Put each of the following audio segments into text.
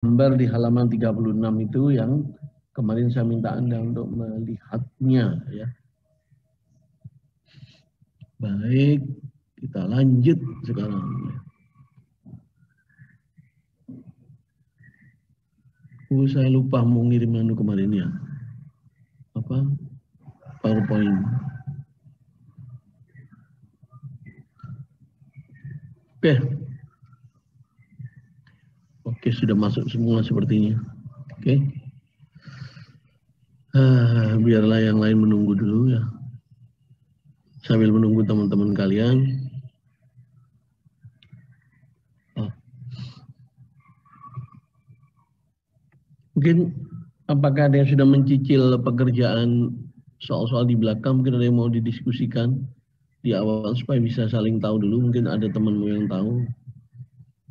gambar di halaman 36 itu yang kemarin saya minta Anda untuk melihatnya ya. Baik, kita lanjut sekarang. Saya lupa mau ngirim anu kemarin ya. Apa? PowerPoint. Oke. Oke, sudah masuk semua sepertinya. Oke. Biarlah yang lain menunggu dulu ya. Sambil menunggu teman-teman kalian. Mungkin apakah ada yang sudah mencicil pekerjaan soal-soal di belakang, mungkin ada yang mau didiskusikan di awal supaya bisa saling tahu dulu, mungkin ada temanmu yang tahu,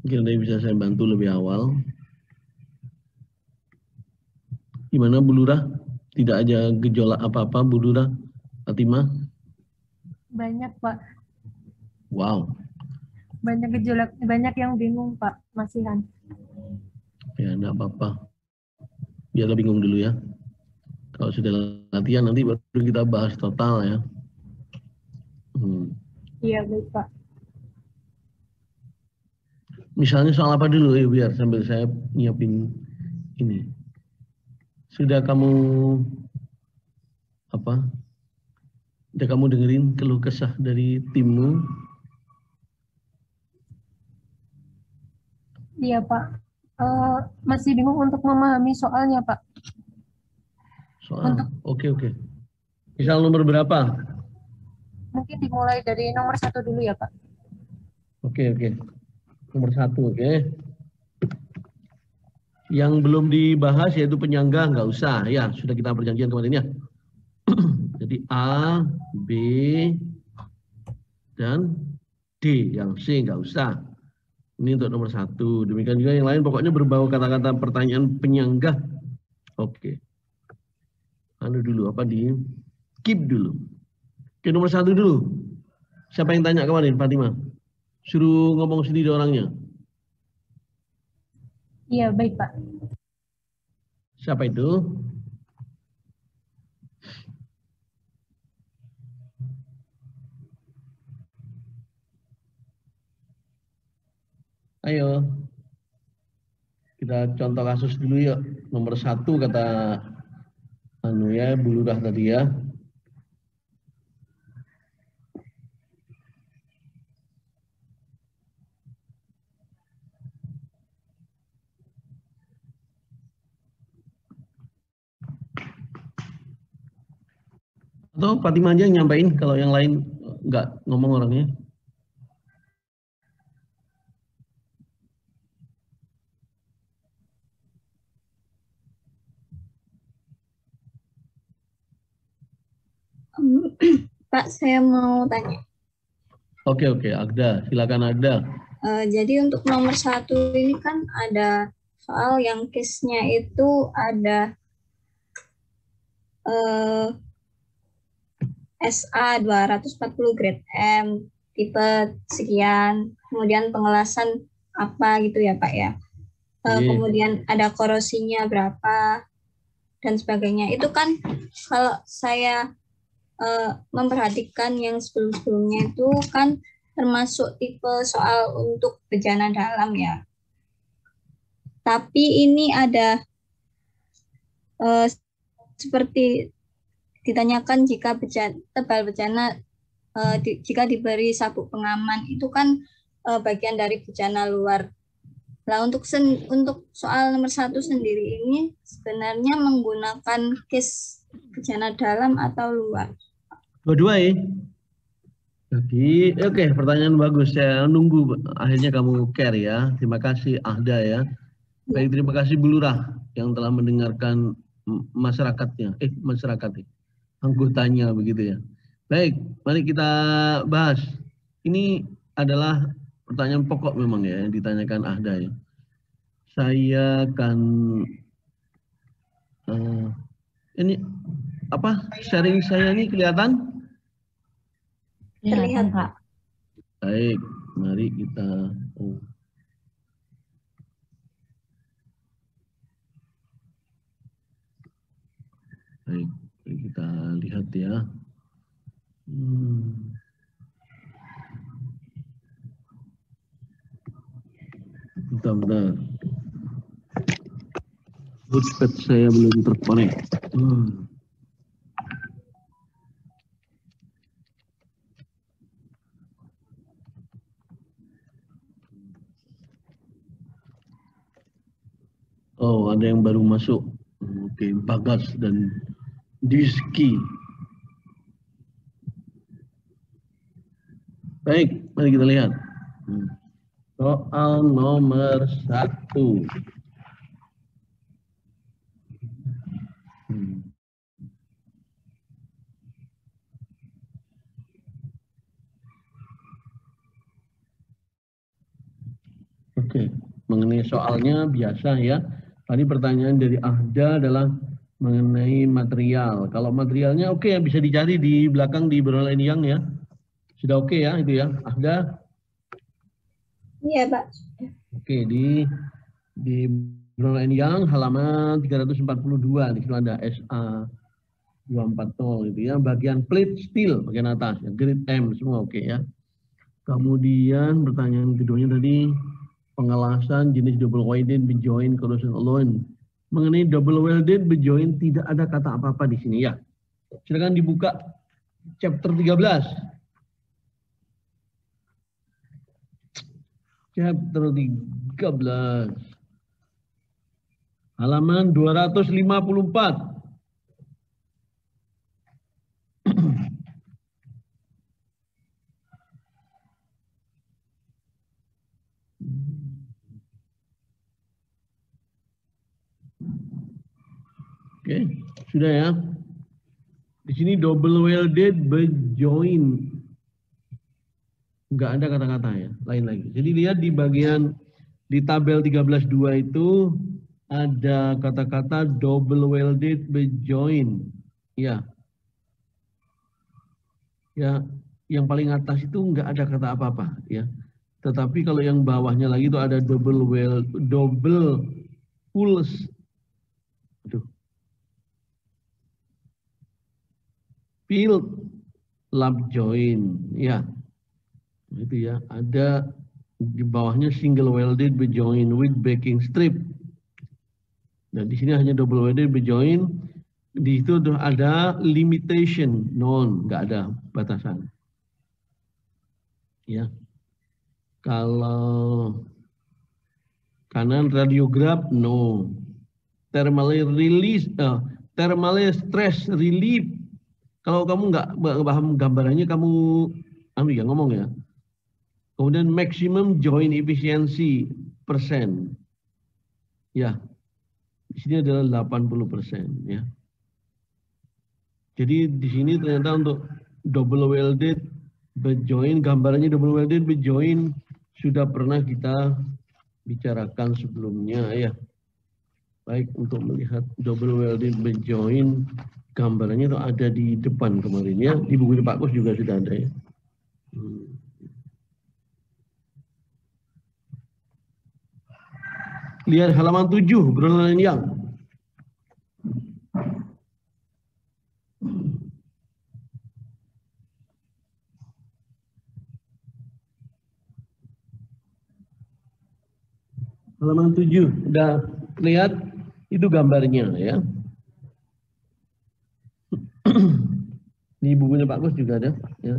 mungkin ada yang bisa saya bantu lebih awal. Gimana Bu Lurah? Tidak ada gejolak apa-apa Bu Lurah? Fatimah? Banyak Pak. Wow. Banyak gejolak, banyak yang bingung Pak, masihan. Ya enggak apa-apa. Biarlah bingung dulu ya. Kalau sudah latihan nanti baru kita bahas total ya. Iya baik Pak. Misalnya soal apa dulu ya biar sambil saya nyiapin ini. Sudah kamu apa? Sudah kamu dengerin keluh kesah dari timmu? Iya Pak. Masih bingung untuk memahami soalnya Pak. Soal, Untuk oke. Misal nomor berapa? mungkin dimulai dari nomor 1 dulu ya Pak. Oke. Nomor 1, oke. Yang belum dibahas yaitu penyangga, nggak usah. Ya, sudah kita perjanjian kemarin ya. Jadi A, B, dan D. Yang C nggak usah. Ini untuk nomor 1. Demikian juga yang lain, pokoknya berbau kata-kata pertanyaan penyangga. Oke. Anu dulu, apa di keep dulu. Oke, nomor 1 dulu. Siapa yang tanya kemarin, Fatimah? Suruh ngomong sendiri orangnya. Iya baik Pak. Siapa itu? Ayo. Kita contoh kasus dulu yuk. Nomor 1 kata anu ya, Bu Lurah tadi ya. Atau Fatimah aja yang nyampain kalau yang lain nggak ngomong orangnya. Pak, saya mau tanya. Oke, Agda, silakan Agda. Jadi untuk nomor 1 ini kan ada soal yang case-nya itu ada SA 240 grade M, tipe sekian, kemudian pengelasan apa gitu ya Pak ya. Kemudian ada korosinya berapa, dan sebagainya. Itu kan kalau saya memperhatikan yang sebelum-sebelumnya itu kan termasuk tipe soal untuk bejana dalam ya. Tapi ini ada seperti ditanyakan jika tebal bejana jika diberi sabuk pengaman itu kan bagian dari bejana luar. Nah untuk soal nomor 1 sendiri ini sebenarnya menggunakan case bejana dalam atau luar? Dua-dua ya. Jadi, oke, pertanyaan bagus. Saya nunggu akhirnya kamu care ya. Terima kasih Ahda ya. Baik, terima kasih Bu Lurah yang telah mendengarkan masyarakatnya. Masyarakatnya. Anggotanya begitu ya. Baik, mari kita bahas. Ini adalah pertanyaan pokok memang ya yang ditanyakan Ahda ya. Saya akan ini apa sharing saya ini kelihatan? Terlihat Pak. Baik, mari kita Baik, mari kita lihat ya. Bentar. Notepad saya belum terkonek. Oh, ada yang baru masuk. Oke, Bagas dan Diski. Baik, mari kita lihat. Soal nomor 1. Oke, mengenai soalnya biasa ya. Tadi pertanyaan dari Ahda adalah mengenai material. Kalau materialnya oke ya, bisa dicari di belakang di Brown Young ya. Sudah oke ya itu ya, Ahda? Iya, Pak. Oke, di Brown Young halaman 342 di situ ada SA 240 itu ya, bagian plate steel bagian atas ya, grade M semua oke ya. Kemudian pertanyaan keduanya tadi pengelasan jenis double welded bejoin corrosion alone. Mengenai double welded bejoin tidak ada kata apa-apa di sini ya. Silakan dibuka chapter 13. Chapter 13. Halaman 254. Oke, sudah ya. Di sini double welded bejoin. Enggak ada kata-kata ya, lain lagi. Jadi lihat di bagian di tabel 13.2 itu ada kata-kata double welded bejoin. Ya. Ya, yang paling atas itu enggak ada kata apa-apa ya. Tetapi kalau yang bawahnya lagi itu ada double pulse. Aduh. Field lap join, ya. Itu ya, ada di bawahnya single welded bejoin with backing strip. Dan di sini hanya double welded bejoin. Di situ ada limitation, none, nggak ada batasan. Ya. Kalau kanan radiograph, no. Thermally stress relief. Kalau kamu nggak paham gambarannya, kamu ngomong ya. Kemudian maximum joint efficiency persen. Ya, di sini adalah 80% ya. Jadi di sini ternyata untuk double welded bejoin, gambarannya double welded bejoin sudah pernah kita bicarakan sebelumnya ya. Baik, untuk melihat double welded bejoin, gambarannya itu ada di depan kemarin ya. Di buku Pak Kus juga sudah ada ya. Lihat halaman 7, Brown Young. Halaman 7, udah lihat itu gambarnya ya. Di bukunya Pak Kus juga ada ya.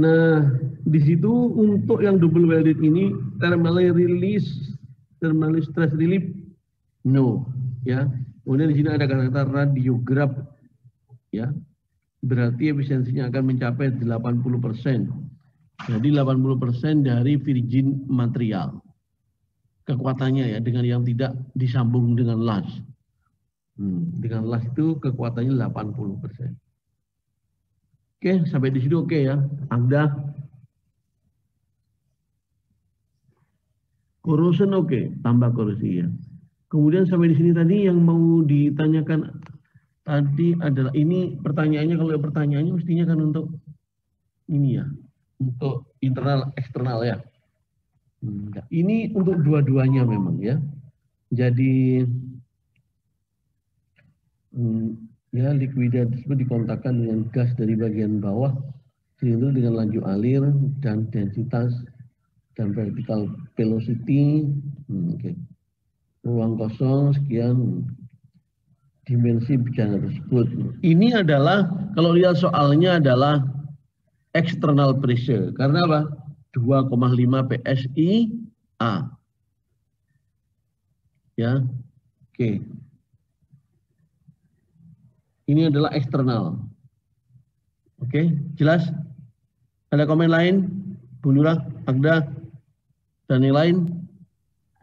Nah, di situ untuk yang double welded ini thermally stress relief no ya. Kemudian di sini ada kata-kata radiograph ya. Berarti efisiensinya akan mencapai 80%. Jadi 80% dari virgin material. Kekuatannya ya, dengan yang tidak disambung dengan las. Dengan las itu kekuatannya 80%. Oke, sampai di situ oke ya. Anda corrosion oke, tambah korosi ya. Kemudian sampai di sini tadi yang mau ditanyakan tadi adalah ini pertanyaannya, kalau pertanyaannya mestinya kan untuk ini ya, untuk internal eksternal ya. Ini untuk dua-duanya memang ya. Jadi Ya, likuida tersebut dikontakkan dengan gas dari bagian bawah silinder dengan laju alir dan densitas dan vertical velocity. Oke. Ruang kosong sekian dimensi bejana tersebut. Ini adalah kalau lihat soalnya adalah external pressure. Karena apa? 2,5 PSI A. Ya. Oke. Ini adalah eksternal. Oke, jelas? Ada komen lain? Bu Lurah, Agda, dan yang lain?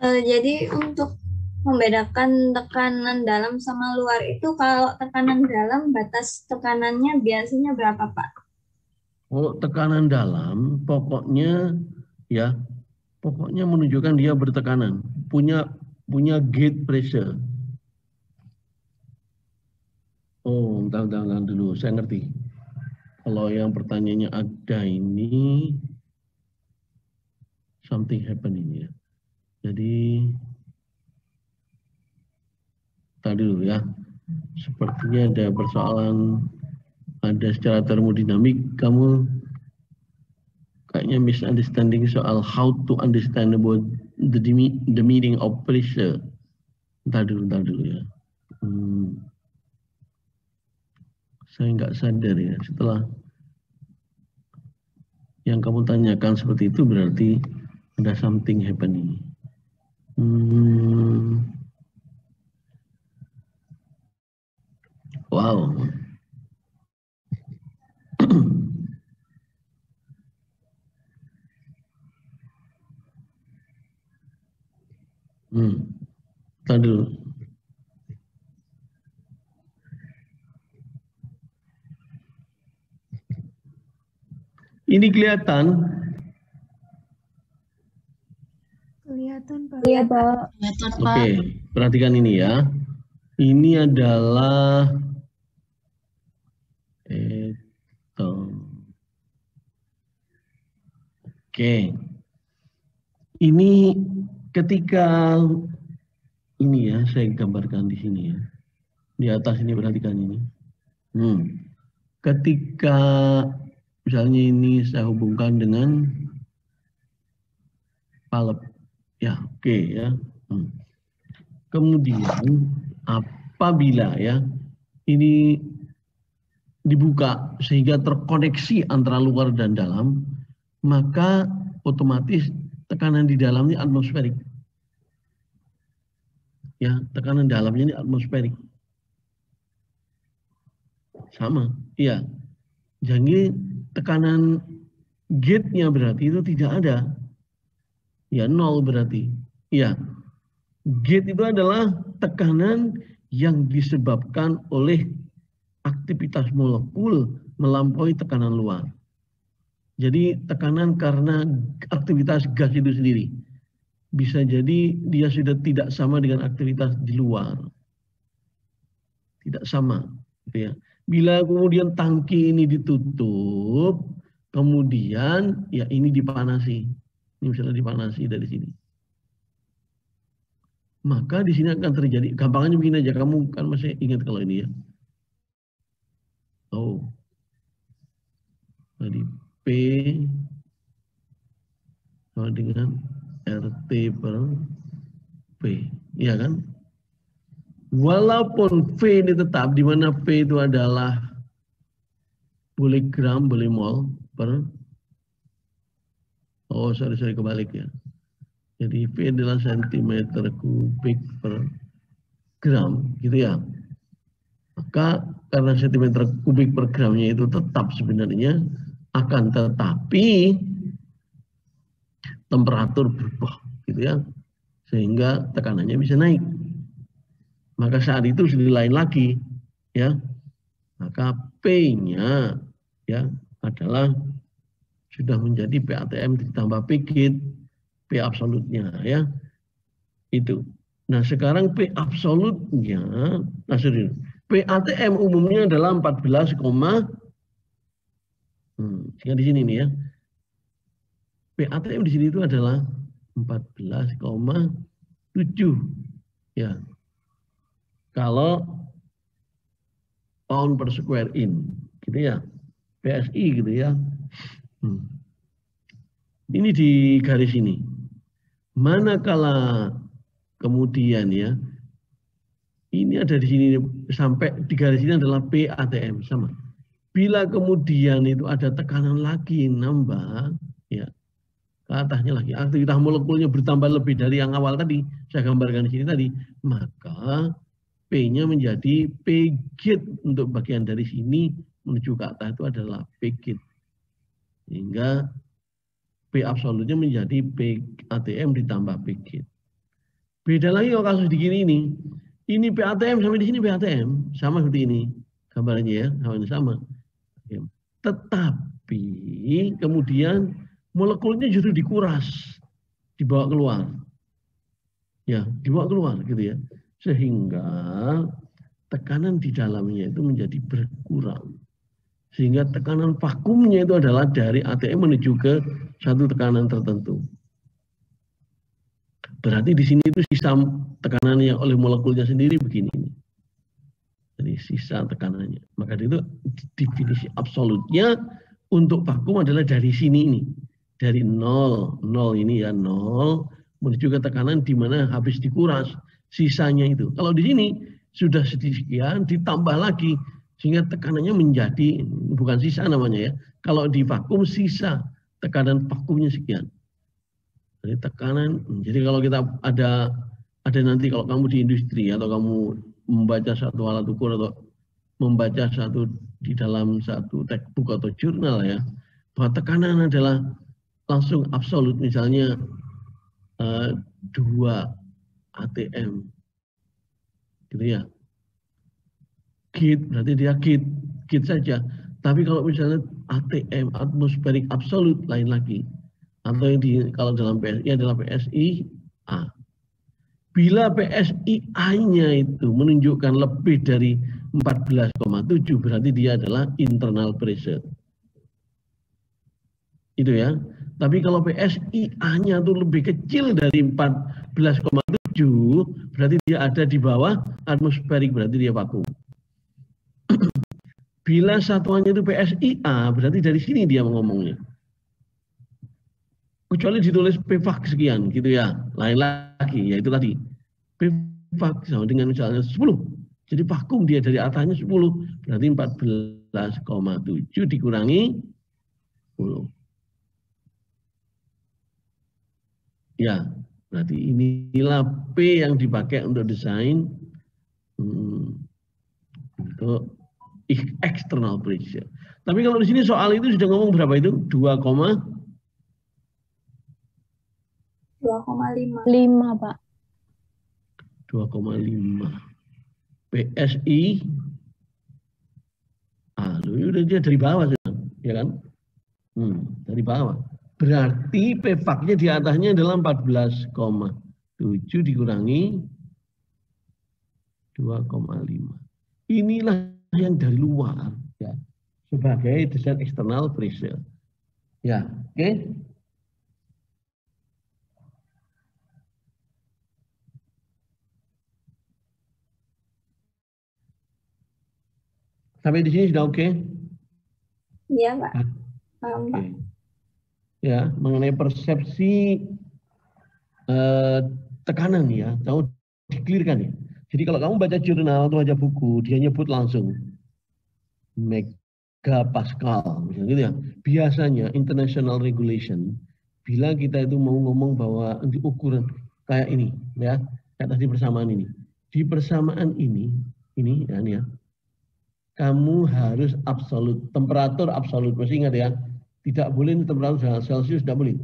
Jadi untuk membedakan tekanan dalam sama luar itu, kalau tekanan dalam batas tekanannya biasanya berapa, Pak? Oh, tekanan dalam pokoknya ya, pokoknya menunjukkan dia bertekanan, punya gate pressure. Oh, bentar dulu, saya ngerti. Kalau yang pertanyaannya ada ini something happening ya. Jadi tadi dulu ya. Sepertinya ada persoalan, ada secara termodinamik kamu kayaknya misunderstanding soal how to understand about the meaning of pressure. Bentar dulu ya. Saya nggak sadar ya, setelah yang kamu tanyakan seperti itu berarti ada something happening. Wow. Tadi dulu. Ini kelihatan? Kelihatan, Pak. Iya, Pak. Oke, perhatikan ini ya. Ini adalah Oke. Ini ketika ini ya, saya gambarkan di sini ya. Di atas ini perhatikan ini. Ketika misalnya ini saya hubungkan dengan palep. Ya, oke ya. Kemudian apabila ya ini dibuka sehingga terkoneksi antara luar dan dalam, maka otomatis tekanan di dalamnya atmosferik. Ya, tekanan dalamnya ini atmosferik. Sama, iya. Jadi tekanan gate-nya berarti itu tidak ada. Ya, nol berarti. Iya. Gate itu adalah tekanan yang disebabkan oleh aktivitas molekul melampaui tekanan luar. Jadi tekanan karena aktivitas gas itu sendiri. Bisa jadi dia sudah tidak sama dengan aktivitas di luar. Tidak sama. Gitu ya. Bila kemudian tangki ini ditutup, kemudian ya ini dipanasi. Ini misalnya dipanasi dari sini. Maka di sini akan terjadi, gampangnya begini aja, kamu kan masih ingat kalau ini ya. Oh. Tadi P sama dengan RT per P. Iya kan? Walaupun V ini tetap, di mana V itu adalah boleh gram, boleh mol per, oh sorry kebalik ya. Jadi V adalah sentimeter kubik per gram, gitu ya. Maka karena sentimeter kubik per gramnya itu tetap sebenarnya, akan tetapi temperatur berubah, gitu ya. Sehingga tekanannya bisa naik. Maka saat itu sudah lain lagi, ya. Maka P-nya ya adalah sudah menjadi PATM ditambah P gate, P absolutnya ya. Itu. Nah, sekarang P absolutnya, nah serius. PATM umumnya adalah 14, sehingga di sini nih ya. PATM di sini itu adalah 14,7 ya. Kalau pound per square inch, gitu ya, PSI gitu ya. Ini di garis ini. Manakala kemudian ya, ini ada di sini sampai di garis ini adalah PATM sama. Bila kemudian itu ada tekanan lagi nambah, ya ke atasnya lagi, aktivitas molekulnya bertambah lebih dari yang awal tadi, saya gambarkan di sini tadi, maka P-nya menjadi P gate untuk bagian dari sini menuju ke atas itu adalah P gate. Sehingga P absolutnya menjadi P ATM ditambah P gate. Beda lagi kalau kasus di gini ini. Ini P ATM sampai di sini P ATM. Sama seperti ini. Gambarnya ya, sama. Tetapi kemudian molekulnya justru dikuras. Dibawa keluar. Ya, dibawa keluar gitu ya. Sehingga tekanan di dalamnya itu menjadi berkurang. Sehingga tekanan vakumnya itu adalah dari ATM menuju ke satu tekanan tertentu. Berarti di sini itu sisa tekanannya oleh molekulnya sendiri begini. Jadi sisa tekanannya. Maka itu definisi absolutnya untuk vakum adalah dari sini ini. Dari 0 ini ya 0 menuju ke tekanan di mana habis dikuras sisanya itu. Kalau di sini sudah sekian ditambah lagi sehingga tekanannya menjadi bukan sisa namanya ya. Kalau di vakum sisa tekanan vakumnya sekian. Jadi tekanan. Jadi kalau kita ada nanti kalau kamu di industri atau kamu membaca satu alat ukur atau membaca satu di dalam satu textbook atau jurnal ya, bahwa tekanan adalah langsung absolut, misalnya 2 ATM gitu ya. Git berarti dia git saja. Tapi kalau misalnya ATM atmospheric absolut lain lagi. Atau yang kalau dalam PSI adalah PSI A. Bila PSI A-nya itu menunjukkan lebih dari 14,7 berarti dia adalah internal pressure. Itu ya. Tapi kalau PSI A-nya itu lebih kecil dari 14,7 berarti dia ada di bawah atmosferik, berarti dia vakum. Bila satuannya itu PSI A berarti dari sini dia ngomongnya. Kecuali ditulis PVAC sekian gitu ya. Lain lagi yaitu tadi. PVAC sama dengan misalnya 10. Jadi vakum dia dari atasnya 10 berarti 14,7 dikurangi 10. Ya, berarti inilah P yang dipakai untuk desain untuk external pressure. Tapi kalau di sini soal itu sudah ngomong berapa itu? 2,5 Pak. 2,5 PSI. Udah dia dari bawah ya kan? Dari bawah. Berarti PVAC-nya di atasnya adalah 14,7 dikurangi 2,5. Inilah yang dari luar ya, sebagai desain external pressure. Ya, oke. Sampai di sini sudah oke? Iya, Pak. Pak. Ya, mengenai persepsi tekanan ya, tahu dikelirkan ya. Jadi kalau kamu baca jurnal atau baca buku, dia nyebut langsung megapascal, misalnya gitu ya. Biasanya international regulation, bila kita itu mau ngomong bahwa untuk ukuran kayak ini, ya, kayak tadi persamaan ini. Di persamaan ini ya, kamu harus absolut, temperatur absolut, masih ingat ya, tidak boleh temperatur Celsius, tidak boleh.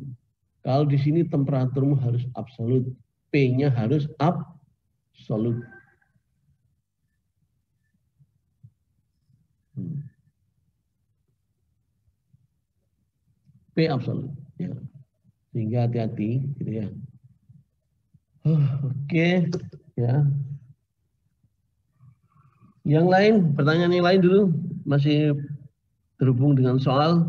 Kalau di sini temperaturmu harus absolut, P-nya harus absolut. P absolut, ya. Sehingga hati-hati, gitu ya. Oke, ya. Yang lain, pertanyaan yang lain dulu, masih terhubung dengan soal.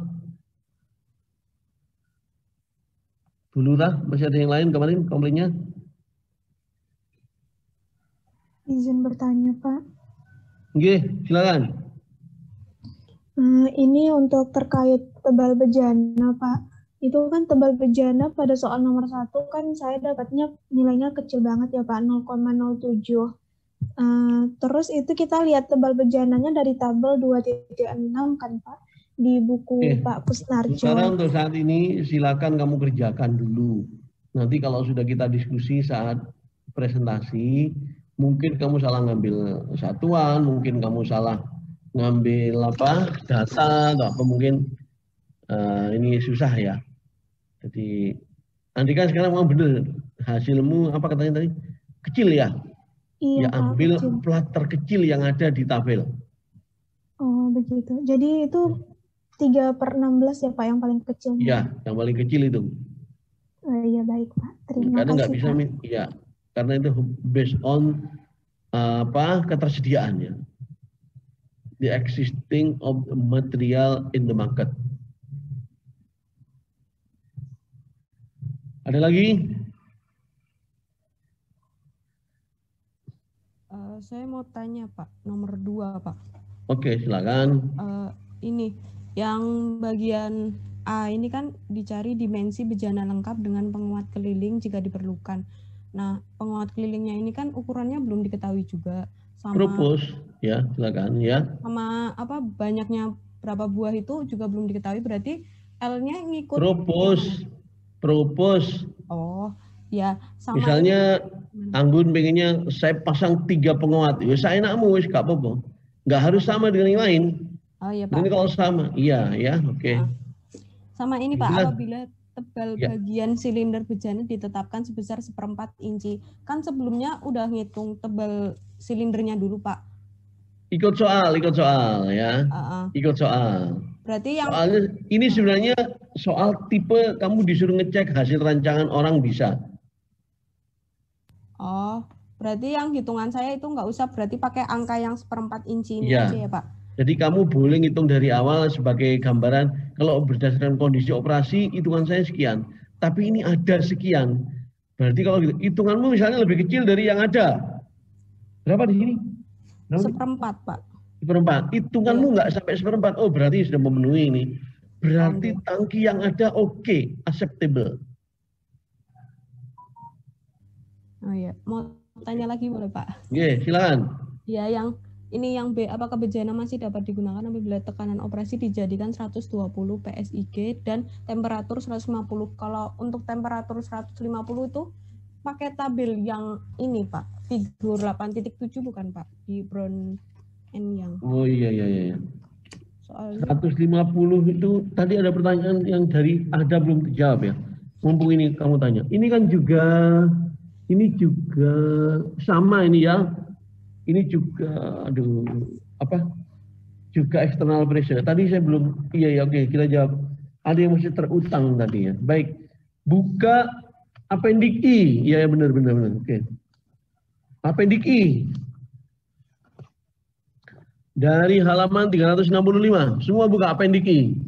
Bu Lurah, masih ada yang lain kemarin komplainnya? Izin bertanya, Pak. Oke, silakan. Ini untuk terkait tebal bejana, Pak. Itu kan tebal bejana pada soal nomor 1 kan saya dapatnya nilainya kecil banget ya, Pak, 0,07. Terus itu kita lihat tebal bejananya dari tabel 2.6 kan, Pak, di buku Pak Kusnarjo. Sekarang untuk saat ini silakan kamu kerjakan dulu. Nanti kalau sudah kita diskusi saat presentasi, mungkin kamu salah ngambil satuan, mungkin kamu salah ngambil data atau apa mungkin ini susah ya. Jadi nanti kan sekarang memang benar hasilmu apa katanya tadi kecil ya. Iya, ya ambil kecil. plat terkecil yang ada di tabel. Oh begitu. Jadi itu 3/16 ya Pak yang paling kecil. Iya, yang paling kecil itu. Iya baik Pak. Terima Karena nggak kasih bisa, Pak. ya, karena itu based on ketersediaannya, the existing of the material in the market. Ada lagi? Saya mau tanya Pak, nomor 2 Pak. Oke, silakan. Ini yang bagian A ini kan dicari dimensi bejana lengkap dengan penguat keliling jika diperlukan. Nah, penguat kelilingnya ini kan ukurannya belum diketahui juga. Sama propose, ya silakan ya. Sama apa banyaknya berapa buah itu juga belum diketahui, berarti L-nya ngikut. Propose. Oh, ya. Sama misalnya Anggun pengennya saya pasang 3 penguat, ya saya enakmu wis gak apa-apa. Nggak harus sama dengan yang lain. Oh iya Pak. Ini kalau sama, iya ya, oke. Nah, sama ini Pak, Jelas. apabila tebal bagian silinder bejana ditetapkan sebesar 1/4 inci, kan sebelumnya udah ngitung tebal silindernya dulu Pak. Ikut soal ya. Ikut soal. Berarti yang soalnya ini sebenarnya soal tipe kamu disuruh ngecek hasil rancangan orang bisa. Oh, berarti yang hitungan saya itu nggak usah berarti pakai angka yang 1/4 inci ini aja ya Pak? Jadi kamu boleh ngitung dari awal sebagai gambaran, kalau berdasarkan kondisi operasi, hitungan saya sekian. Tapi ini ada sekian. Berarti kalau gitu, hitunganmu misalnya lebih kecil dari yang ada. Berapa di sini? 1/4 Pak. 1/4. Hitunganmu nggak sampai 1/4. Oh berarti sudah memenuhi ini. Berarti tangki yang ada oke, acceptable. Oh iya, mau tanya lagi boleh Pak? Iya, silakan. Ya, yang B, apakah bejana masih dapat digunakan apabila tekanan operasi dijadikan 120 PSIG dan temperatur 150. Kalau untuk temperatur 150 itu pakai tabel yang ini Pak, figur 8.7 bukan Pak, di Brown and Young. Oh iya. Soalnya 150 itu tadi ada pertanyaan yang dari ada belum terjawab ya. Mumpung ini kamu tanya. Ini kan juga sama ini ya. Ini juga juga external pressure. Tadi saya belum, oke, kita jawab. Ada yang masih terutang tadi ya. Baik. Buka appendix I. Ya benar. Oke. Appendix I. Dari halaman 365. Semua buka appendix I.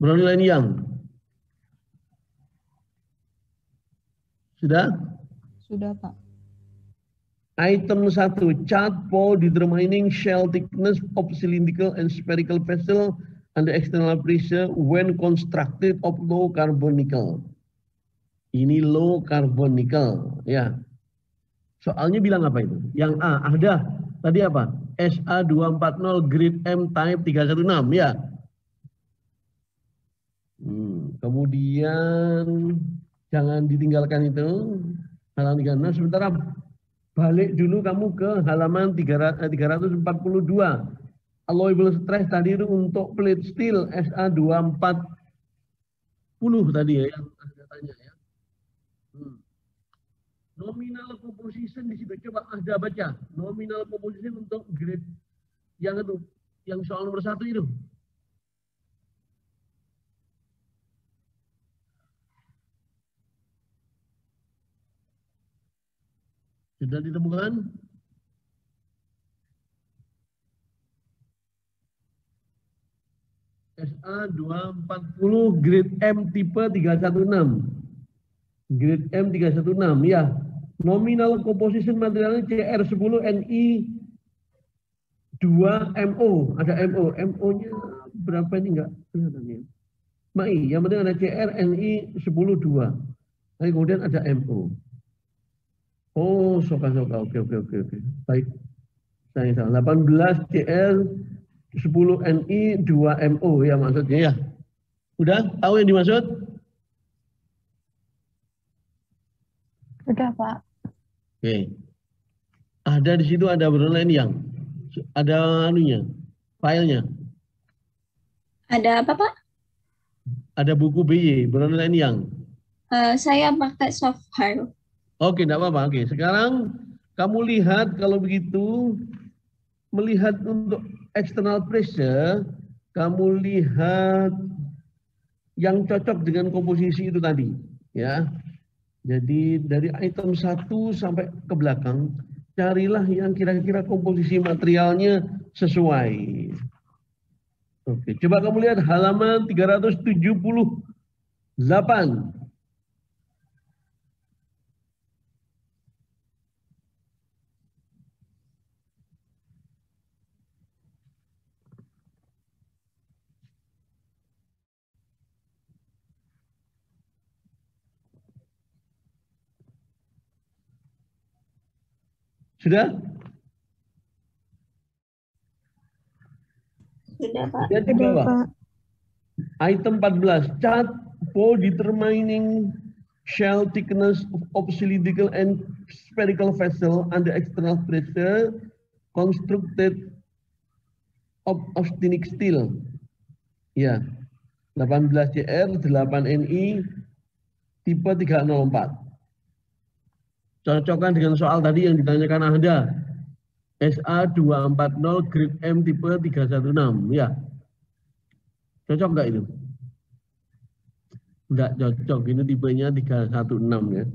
Brown and Young. Sudah? Sudah Pak. Item 1, chart for determining shell thickness of cylindrical and spherical vessel under external pressure when constructed of low carbon nickel. Ini low carbon nickel, ya. Soalnya bilang apa itu? Yang A, ada. Tadi apa? SA240 grade M type 316, ya. Kemudian jangan ditinggalkan itu. Halaman 36, sebentar. Balik dulu kamu ke halaman 342. Allowable stress tadi itu untuk plate steel SA240 tadi ya yang Anda tanya ya. Nominal composition di situ, coba Anda baca. Nominal composition untuk grade yang itu, yang soal nomor 1 itu. Sudah ditemukan? SA240 grade M tipe 316. Grade M 316 ya. Nominal composition materialnya CR10 Ni 2 MO, ada MO. MO-nya berapa ini enggak kelihatan ya. MAI, yang penting ada CR, NI 10-2. Tapi kemudian ada MO. Oh, soka-soka. Oke. Baik. Saya salah. 18 CR, 10 NI, 2 MO ya maksudnya ya. Udah tahu yang dimaksud? Udah, Pak. Oke. Ada di situ ada berapa ini yang ada anunya, filenya. Ada apa, Pak? Ada buku BY berapa ini yang. Saya pakai soft file. Oke, enggak apa-apa. Oke, sekarang kamu lihat kalau begitu melihat untuk external pressure, kamu lihat yang cocok dengan komposisi itu tadi, ya. Jadi dari item 1 sampai ke belakang, carilah yang kira-kira komposisi materialnya sesuai. Oke, coba kamu lihat halaman 378. Sudah? Sudah, Pak. Lihat di Udah, bawah. Pak. Item 14, chart for determining shell thickness of cylindrical and spherical vessel under external pressure constructed of austenitic steel. Ya, 18 CR, 8 NI, tipe 304. Cocokkan dengan soal tadi yang ditanyakan Anda. SA 240 grade M tipe 316, ya. Cocok nggak itu? Nggak cocok, ini tipenya 316 ya.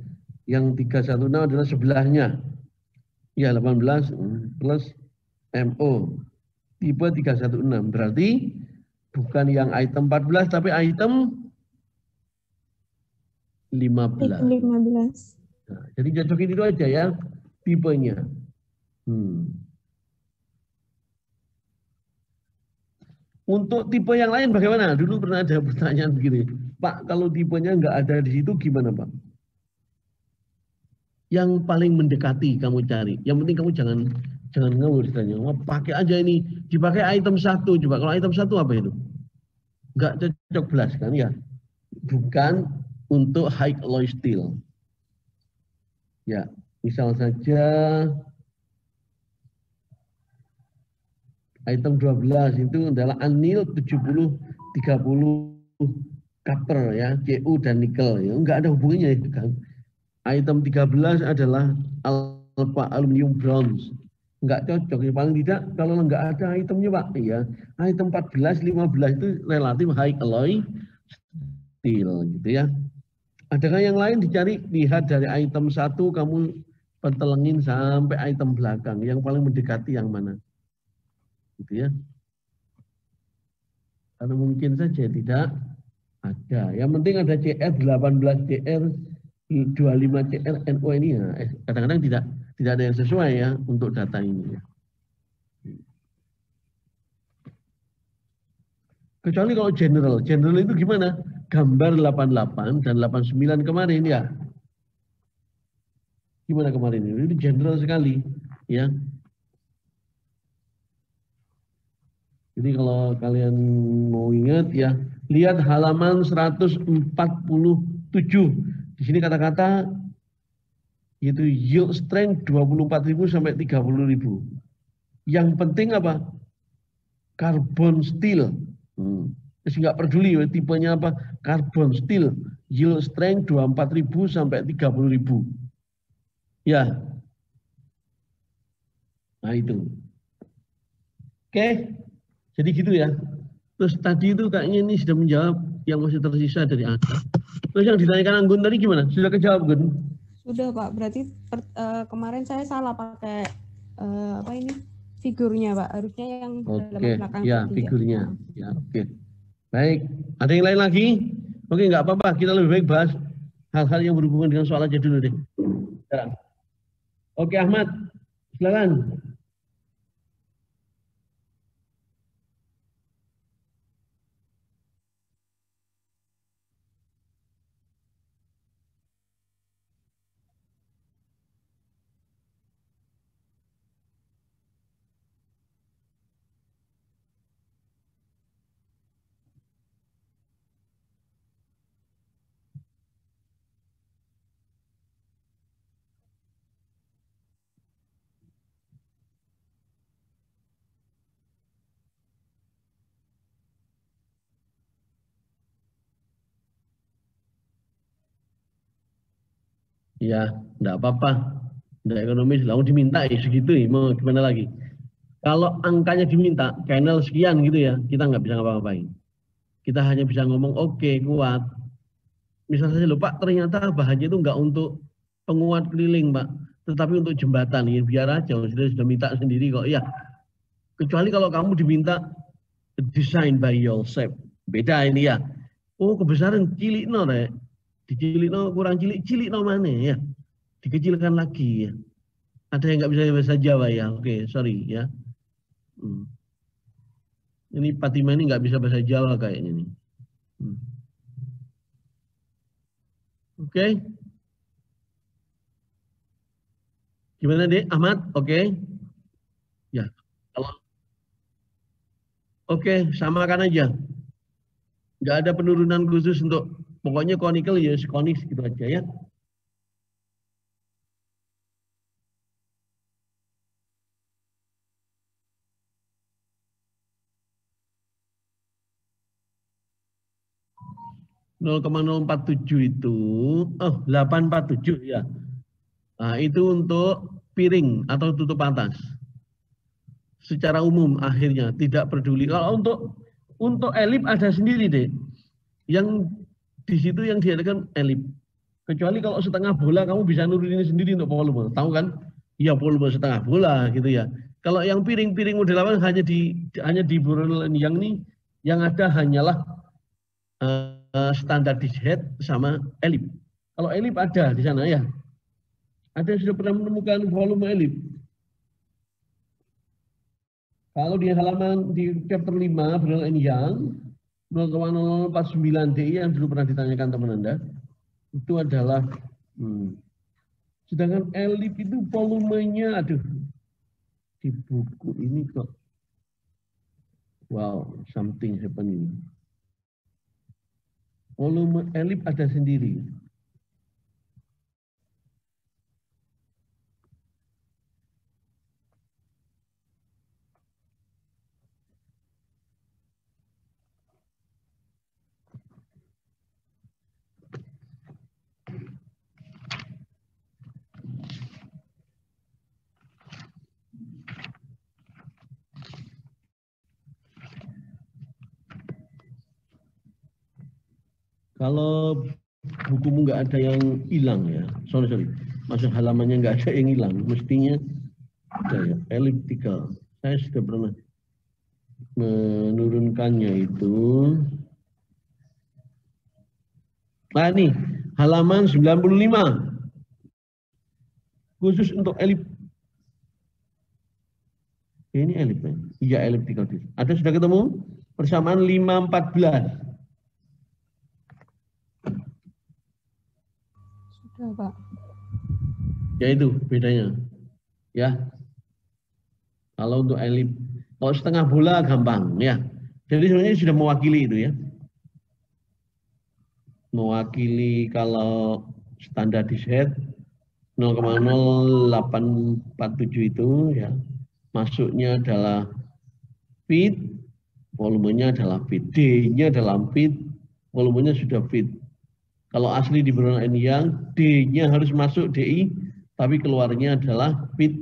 Yang 316 adalah sebelahnya. Ya, 18 plus MO. Tipe 316, berarti bukan yang item 14 tapi item 15. 15. Nah, jadi cocokin itu aja ya tipenya. Untuk tipe yang lain bagaimana? Dulu pernah ada pertanyaan begini, Pak, kalau tipenya nggak ada di situ gimana, Pak? Yang paling mendekati kamu cari. Yang penting kamu jangan ngawur istilahnya. Wah, pakai aja ini, dipakai item 1. Coba kalau item 1 apa itu? Nggak cocok belas kan ya? Bukan untuk high alloy steel. Ya, misal saja item 12 itu adalah anil 70-30 copper ya, Cu dan nikel ya. Enggak ada hubungannya itu kan. Item 13 adalah alpha aluminium bronze. Enggak cocok ya, paling tidak kalau enggak ada itemnya Pak ya. Item 14, 15 itu relatif high alloy steel gitu ya. Adakah yang lain dicari? Lihat dari item 1 kamu pentelengin sampai item belakang. Yang paling mendekati yang mana? Gitu ya. Karena mungkin saja tidak ada. Yang penting ada CR 18 CR 25 CR NO ini ya. Kadang-kadang tidak ada yang sesuai ya untuk data ini ya. Kecuali kalau general. General itu gimana? Gambar 88 dan 89 kemarin ya. Gimana kemarin ini? Itu general sekali ya. Jadi kalau kalian mau ingat ya, lihat halaman 147. Di sini kata-kata yaitu yield strength 24.000 sampai 30.000. Yang penting apa? Carbon steel. Terus nggak peduli tipenya apa, carbon steel, yield strength 24.000 sampai 30.000. Ya. Nah itu. Oke. Jadi gitu ya. Terus tadi itu kayaknya ini sudah menjawab yang masih tersisa dari Anda. Terus yang ditanyakan Anggun tadi gimana? Sudah kejawab, Gun? Sudah, Pak. Berarti kemarin saya salah pakai apa ini? Figurnya, Pak. Harusnya yang dalam belakang. Ya, figurnya. Ya, oke. Baik, ada yang lain lagi? Oke, nggak apa-apa. Kita lebih baik bahas hal-hal yang berhubungan dengan soal aja dulu deh. Sekarang. Oke, Ahmad, silakan. Ya, enggak apa-apa. Enggak ekonomis, lalu diminta ya segitu ya, mau gimana lagi. Kalau angkanya diminta, channel sekian gitu ya, kita nggak bisa ngapa-ngapain. Kita hanya bisa ngomong, oke, kuat. Misalnya saja, loh Pak, ternyata bahannya itu nggak untuk penguat keliling, Pak. Tetapi untuk jembatan, ya biar aja, sudah minta sendiri kok. Ya, kecuali kalau kamu diminta design by yourself. Beda ini ya. Oh, kebesaran cilik no, Rek. Dicilik no, kurang cilik no mana ya. Dikecilkan lagi ya. Ada yang nggak bisa bahasa Jawa ya. Oke, sorry ya. Ini Fatima ini nggak bisa bahasa Jawa kayaknya nih. Oke. Gimana deh, Ahmad? Oke. Ya. Kalau oke, samakan aja. Nggak ada penurunan khusus untuk pokoknya conical ya konis gitu aja ya. Nol koma 047 itu, 847 ya. Nah, itu untuk piring atau tutup atas. Secara umum akhirnya tidak peduli. Kalau untuk elip ada sendiri deh. Yang di situ yang diadakan elip. Kecuali kalau setengah bola kamu bisa nurunin sendiri untuk volume. Tahu kan? Ya volume setengah bola gitu ya. Kalau yang piring-piring model apa hanya di Borneo yang ini yang ada hanyalah standar dish head sama elip. Kalau elip ada di sana ya. Ada yang sudah pernah menemukan volume elip. Kalau di halaman di chapter 5 Borneo yang 0,049 DI yang dulu pernah ditanyakan teman Anda itu adalah sedangkan elip itu volumenya aduh di buku ini kok wow something happening. Volume elip ada sendiri. Kalau bukumu nggak ada yang hilang ya, sorry, masuk halamannya nggak ada yang hilang, mestinya ada ya, elliptical. Saya sudah pernah menurunkannya itu. Nah nih, halaman 95. Khusus untuk elip. Ini elip ya? Iya, elliptical. Ada sudah ketemu? Persamaan 514. Sudah, Pak. Ya itu bedanya. Ya. Kalau untuk elip, kalau setengah bola gampang ya. Jadi sebenarnya sudah mewakili itu ya. Mewakili kalau standar di set 0,0847 itu ya. Masuknya adalah feet, volumenya adalah feet. D-nya adalah feet, volumenya sudah feet. Kalau asli di Borneo yang D-nya harus masuk DI, tapi keluarnya adalah feet.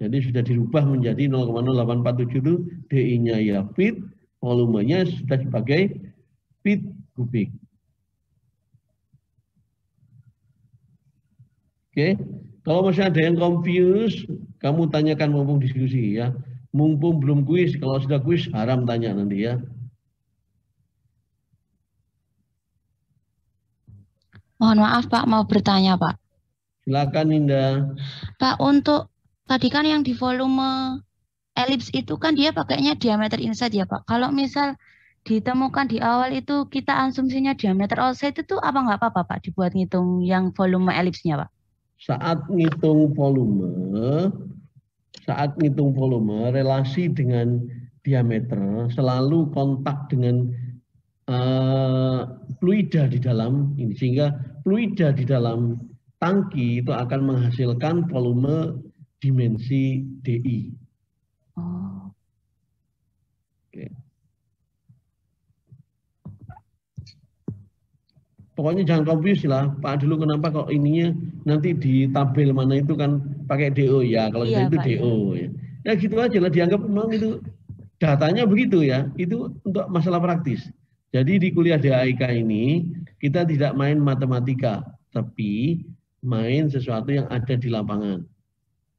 Jadi sudah dirubah menjadi 0,0847 itu DI-nya ya feet, volumenya sudah sebagai feet kubik. Oke, kalau masih ada yang confused, kamu tanyakan mumpung diskusi ya. Mumpung belum kuis, kalau sudah kuis haram tanya nanti ya. Mohon maaf Pak, mau bertanya Pak. Silakan Ninda. Pak, untuk tadi kan yang di volume elips itu kan dia pakainya diameter inside ya Pak. Kalau misal ditemukan di awal itu kita asumsinya diameter outside itu apa nggak apa-apa Pak dibuat ngitung yang volume elipsnya Pak? Saat ngitung volume, relasi dengan diameter selalu kontak dengan fluida di dalam ini, sehingga fluida di dalam tangki itu akan menghasilkan volume dimensi DI. Oh. Oke. Pokoknya jangan confuse lah, Pak dulu kenapa kok ininya nanti di tabel mana itu kan pakai DO ya, kalau Iya, sudah itu Pak, DO ya. Ya gitu aja lah, dianggap memang itu datanya begitu ya, itu untuk masalah praktis. Jadi di kuliah DAIK ini kita tidak main matematika, tapi main sesuatu yang ada di lapangan.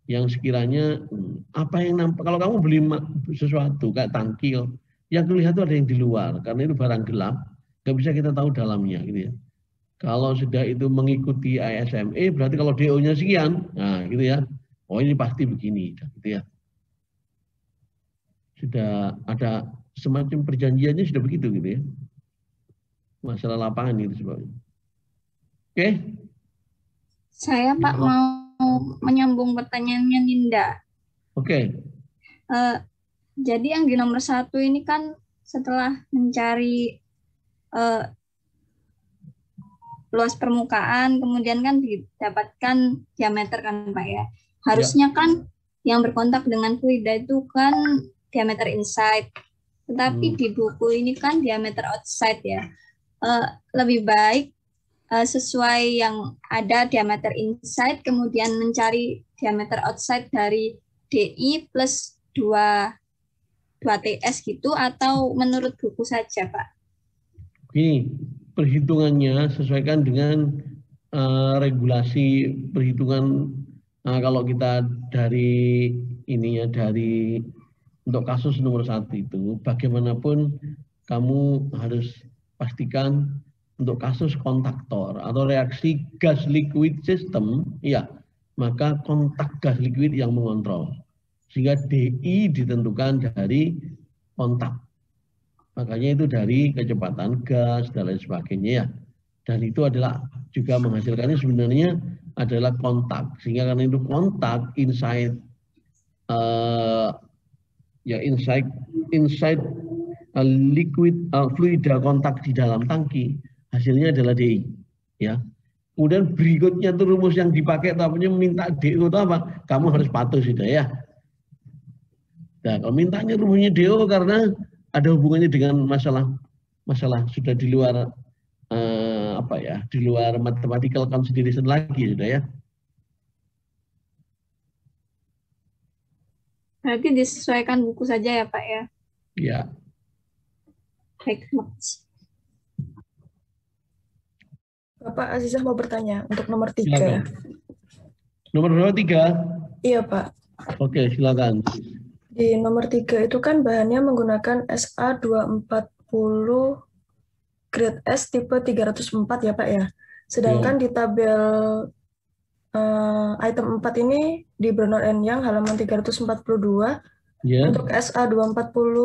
Yang sekiranya apa yang nampak, kalau kamu beli sesuatu kayak tangki, yang kelihatan itu ada yang di luar, karena itu barang gelap, nggak bisa kita tahu dalamnya gitu ya. Kalau sudah itu mengikuti ISME, berarti kalau DO-nya sekian, nah gitu ya, oh ini pasti begini, gitu ya. Sudah ada semacam perjanjiannya sudah begitu gitu ya. Masalah lapangan itu sebabnya. Oke? Saya Pak mau menyambung pertanyaannya Ninda. Oke. Jadi yang di nomor 1 ini kan setelah mencari luas permukaan, kemudian kan didapatkan diameter kan Pak ya. Harusnya kan yang berkontak dengan fluida itu kan diameter inside. Tetapi di buku ini kan diameter outside ya. Lebih baik sesuai yang ada diameter inside, kemudian mencari diameter outside dari DI plus 2 TS gitu, atau menurut buku saja Pak? Gini, perhitungannya sesuaikan dengan regulasi perhitungan kalau kita dari ini ya, dari untuk kasus nomor 1 itu, bagaimanapun kamu harus pastikan untuk kasus kontaktor atau reaksi gas liquid system, ya, maka kontak gas liquid yang mengontrol. Sehingga DI ditentukan dari kontak. Makanya itu dari kecepatan gas dan lain sebagainya ya. Dan itu adalah juga menghasilkannya sebenarnya adalah kontak. Sehingga karena itu kontak inside inside liquid fluida kontak di dalam tangki, hasilnya adalah DI ya. Kemudian berikutnya tuh rumus yang dipakai tahunya minta DO itu apa? Kamu harus patuh sudah ya. Nah, kalau mintanya rumusnya DO karena ada hubungannya dengan masalah sudah di luar di luar mathematical consideration lagi sudah ya. Berarti disesuaikan buku saja ya Pak ya? Ya. Baik, Bapak Azizah mau bertanya untuk nomor 3. Silakan. Nomor berapa 3? Iya Pak. Oke, silakan. Di nomor 3 itu kan bahannya menggunakan SA240 grade S tipe 304 ya Pak ya. Sedangkan di tabel item 4 ini di Brunner and Young halaman 342 untuk SA240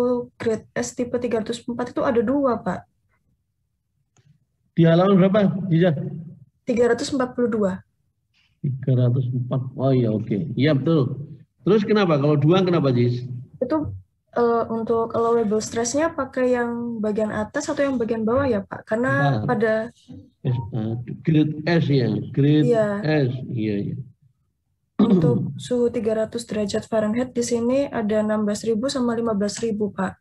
grade S tipe 304 itu ada 2 Pak. Di halaman berapa, Jiza? 342. 304. Oh iya, oke. Iya betul. Terus kenapa? Kalau 2 kenapa, Jiz? Itu untuk allowable stress-nya pakai yang bagian atas atau yang bagian bawah ya Pak? Karena pada grade S ya, grade S. Iya. Untuk suhu 300 derajat Fahrenheit di sini ada 16.000 sama 15.000 Pak.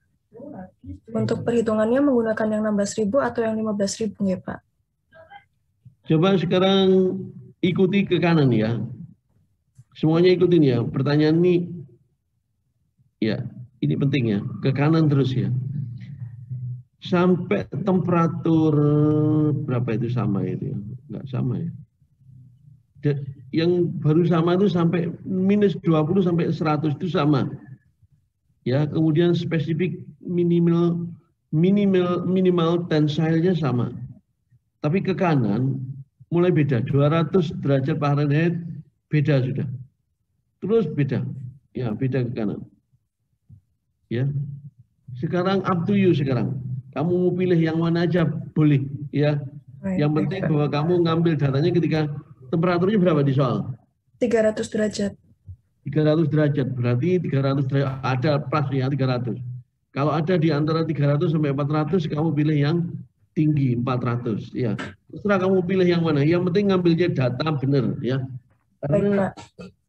Untuk perhitungannya menggunakan yang 16.000 atau yang 15.000 ya Pak? Coba sekarang ikuti ke kanan ya. Semuanya ikutin ya. Pertanyaan ini, ya ini penting ya. Ke kanan terus ya. Sampai temperatur berapa itu sama itu ya? Enggak sama ya. Yang baru sama itu sampai minus 20 sampai 100 itu sama. Ya, kemudian spesifik minimal tensile-nya sama. Tapi ke kanan mulai beda, 200 derajat Fahrenheit beda sudah. Terus beda. Ya, beda ke kanan. Ya. Sekarang up to you sekarang. Kamu mau pilih yang mana aja boleh, ya. Yang penting bahwa kamu ngambil datanya ketika temperaturnya berapa di soal? 300 derajat. 300 derajat, berarti 300 derajat, ada plus ya 300. Kalau ada di antara 300 sampai 400, kamu pilih yang tinggi 400. Ya, terserah kamu pilih yang mana. Yang penting ngambilnya data benar ya. Karena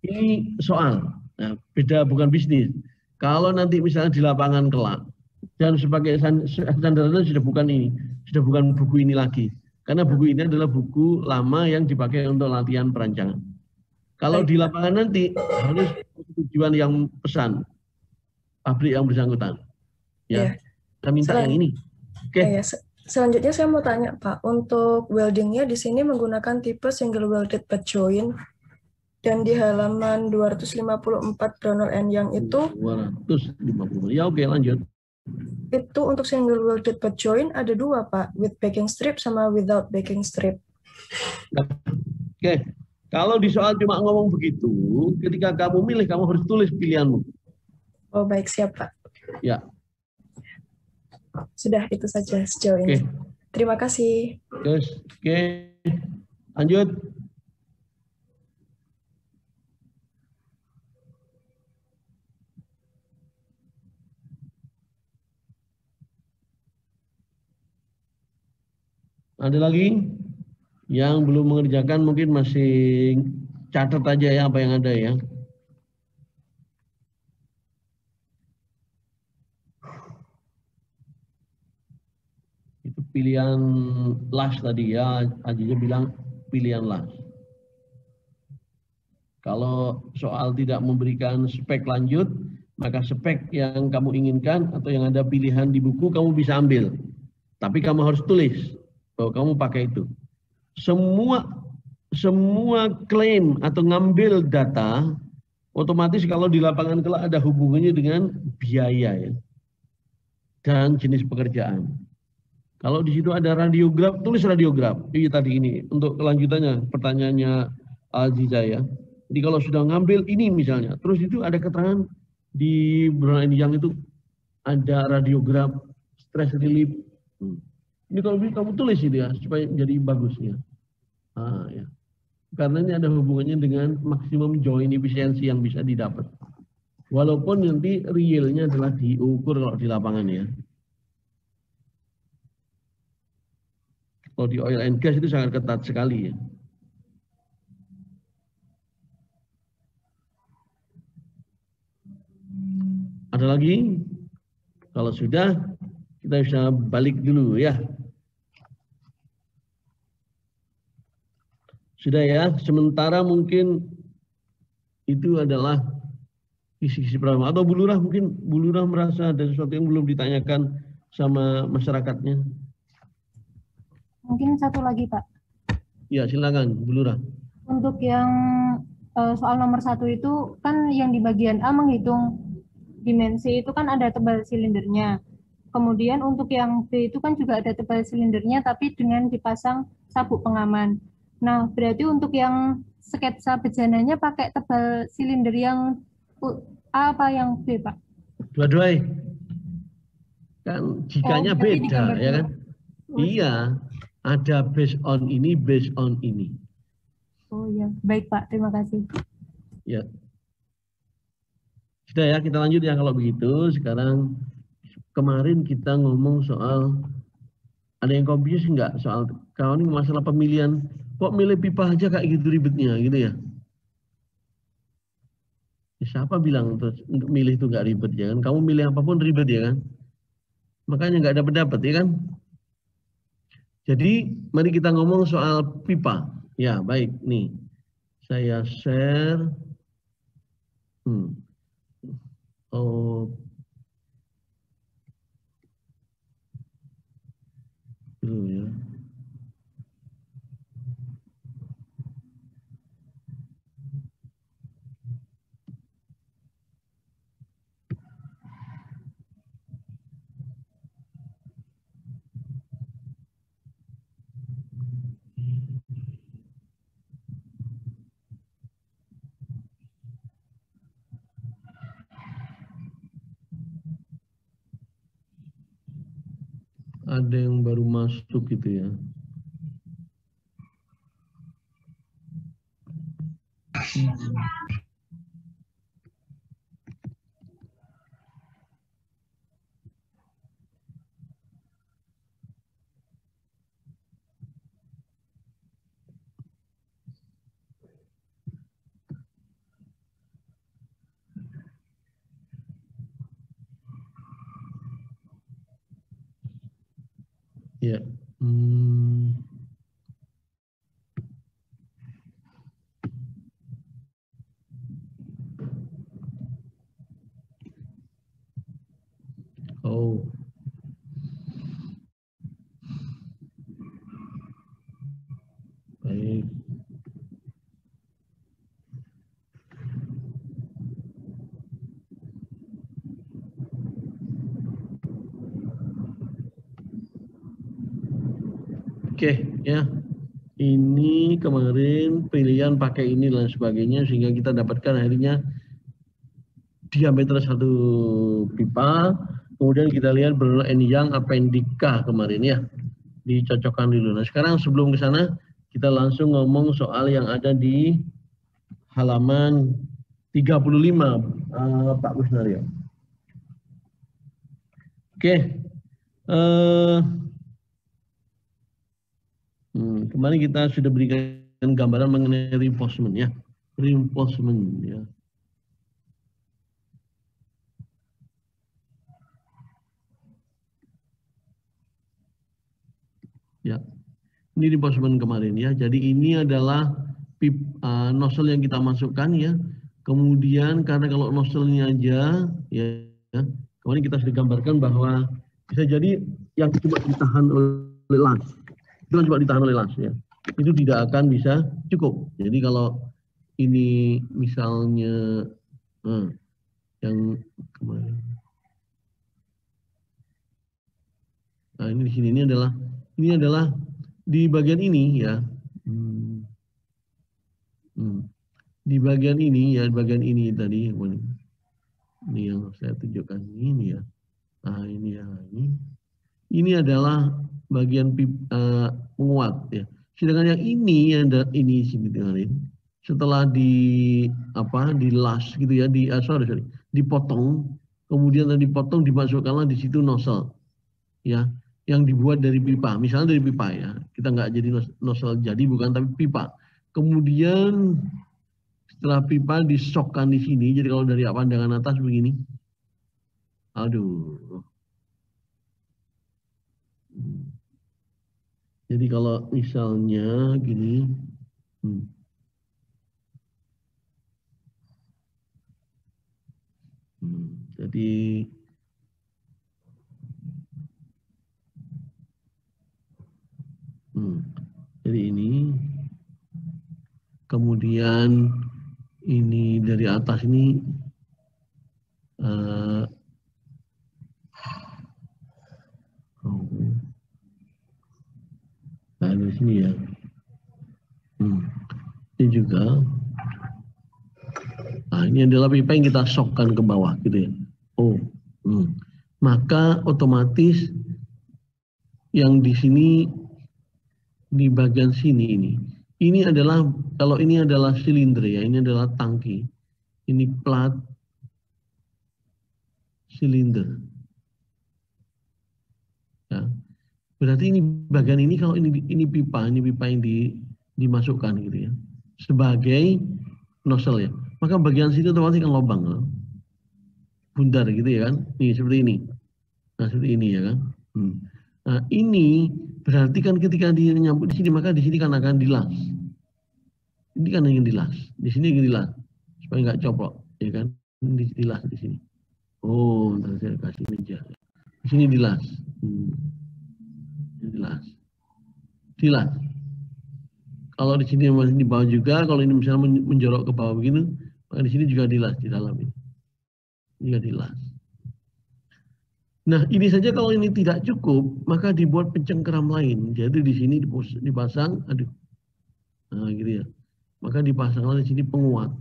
ini soal, nah, beda bukan bisnis. Kalau nanti misalnya di lapangan kelak dan sebagai standarnya sudah bukan ini, sudah bukan buku ini lagi. Karena buku ini adalah buku lama yang dipakai untuk latihan perancangan. Kalau di lapangan nanti harus tujuan yang pesan pabrik yang bersangkutan. Ya, kita minta yang ini. Oke. Selanjutnya saya mau tanya Pak, untuk weldingnya di sini menggunakan tipe single welded butt joint dan di halaman 254 Brownell and Young itu 250. Ya oke, lanjut. Itu untuk single welded butt joint ada dua Pak, with backing strip sama without backing strip. Oke. Kalau di soal cuma ngomong begitu, ketika kamu milih, kamu harus tulis pilihanmu. Oh baik, siap Pak. Ya. Sudah, itu saja sejauh ini. Terima kasih. Terus, oke. Lanjut. Ada lagi? Yang belum mengerjakan mungkin masih catat aja ya apa yang ada ya. Itu pilihan last tadi ya, Ajinya bilang pilihan last. Kalau soal tidak memberikan spek lanjut, maka spek yang kamu inginkan atau yang ada pilihan di buku kamu bisa ambil. Tapi kamu harus tulis bahwa kamu pakai itu. Semua klaim atau ngambil data otomatis kalau di lapangan kelak ada hubungannya dengan biaya ya, dan jenis pekerjaan. Kalau di situ ada radiograf, tulis radiograf. Iya tadi ini untuk kelanjutannya pertanyaannya Aziza ya. Jadi kalau sudah ngambil ini misalnya, terus itu ada keterangan di Brownell yang itu ada radiograf stress relief. Ini kalau kamu tulis itu ya supaya jadi bagusnya. Ya. Karena ini ada hubungannya dengan maksimum joint efisiensi yang bisa didapat. Walaupun nanti realnya adalah diukur kalau di lapangan ya. Kalau di oil and gas itu sangat ketat sekali ya. Ada lagi? Kalau sudah, kita bisa balik dulu ya. Sudah ya, sementara mungkin itu adalah kisi-kisi pertama. Atau Bu Lurah mungkin Bu Lurah merasa ada sesuatu yang belum ditanyakan sama masyarakatnya. Mungkin satu lagi Pak. Ya silakan Bu Lurah. Untuk yang soal nomor 1 itu kan yang di bagian A menghitung dimensi itu kan ada tebal silindernya. Kemudian untuk yang B itu kan juga ada tebal silindernya tapi dengan dipasang sabuk pengaman. Nah, berarti untuk yang sketsa bejananya pakai tebal silinder yang A apa yang B, Pak? Dua-duanya. Kan jikanya beda, ya kan? Iya, ada based on ini, based on ini. Oh iya, baik Pak, terima kasih. Ya. Sudah ya, kita lanjut ya kalau begitu. Sekarang kemarin kita ngomong soal, ada yang confuse nggak soal kawan ini masalah pemilihan. Kok milih pipa aja kayak gitu ribetnya gitu ya? Siapa bilang terus untuk milih itu nggak ribet ya kan? Kamu milih apapun ribet ya kan? Makanya nggak dapat ya kan? Jadi mari kita ngomong soal pipa. Ya baik nih, saya share. Oh, dulu ya. Ada yang baru masuk gitu ya. Ya. Oke, ya. Ini kemarin pilihan pakai ini dan sebagainya sehingga kita dapatkan akhirnya diameter satu pipa. Kemudian kita lihat Bernard & Young appendika kemarin ya. Dicocokkan dulu. Nah, sekarang sebelum ke sana kita langsung ngomong soal yang ada di halaman 35 Pak Kusnario. Oke. Kemarin kita sudah berikan gambaran mengenai reinforcement ya. Reinforcement ya. Ya. Ini reinforcement kemarin ya. Jadi ini adalah nozzle yang kita masukkan ya. Kemudian karena kalau nozzle-nya aja ya, kemarin kita sudah gambarkan bahwa bisa jadi yang cuma ditahan oleh las. Itu kan cuma ditahan oleh las ya. Itu tidak akan bisa cukup. Jadi kalau ini misalnya yang kemarin. Nah, ini di sini ini adalah di bagian ini ya. Di bagian ini ya, bagian ini tadi ini yang saya tunjukkan ini ya. Nah, ini ya, ini adalah bagian penguat ya. Sedangkan yang ini sini dengarin. Setelah dilas gitu ya, dipotong, kemudian dipotong dimasukkanlah di situ nozzle ya, yang dibuat dari pipa. Misalnya dari pipa ya. Kita nggak jadi nozzle jadi bukan, tapi pipa. Kemudian setelah pipa disokkan di sini. Jadi kalau dari pandangan atas begini. Aduh. Jadi kalau misalnya gini, jadi ini, kemudian ini dari atas ini nah di sini ya. Ini juga. Nah, ini adalah pipa yang kita sokkan ke bawah gitu ya. Maka otomatis yang di sini di bagian sini ini adalah, kalau ini adalah silinder ya, ini adalah tangki. Ini plat silinder. Ya. Berarti ini bagian ini, kalau ini pipa yang dimasukkan gitu ya, sebagai nozzle ya. Maka bagian situ otomatis kan lubang, bundar gitu ya kan. Nih seperti ini. Nah seperti ini ya kan. Nah ini berarti kan ketika dia nyambut di sini, maka di sini kan akan dilas. Ini kan ingin dilas. Di sini ingin dilas supaya nggak coplok, ya kan. Dilas di sini. Oh, ntar saya kasih meja. Di sini dilas. Dilas. Kalau di sini masih di bawah juga, kalau ini misalnya menjorok ke bawah begini, maka di sini juga dilas di dalam ini. Juga dilas. Nah, ini saja kalau ini tidak cukup, maka dibuat pencengkeram lain. Jadi di sini dipasang, nah gitu ya. Maka dipasanglah di sini penguat.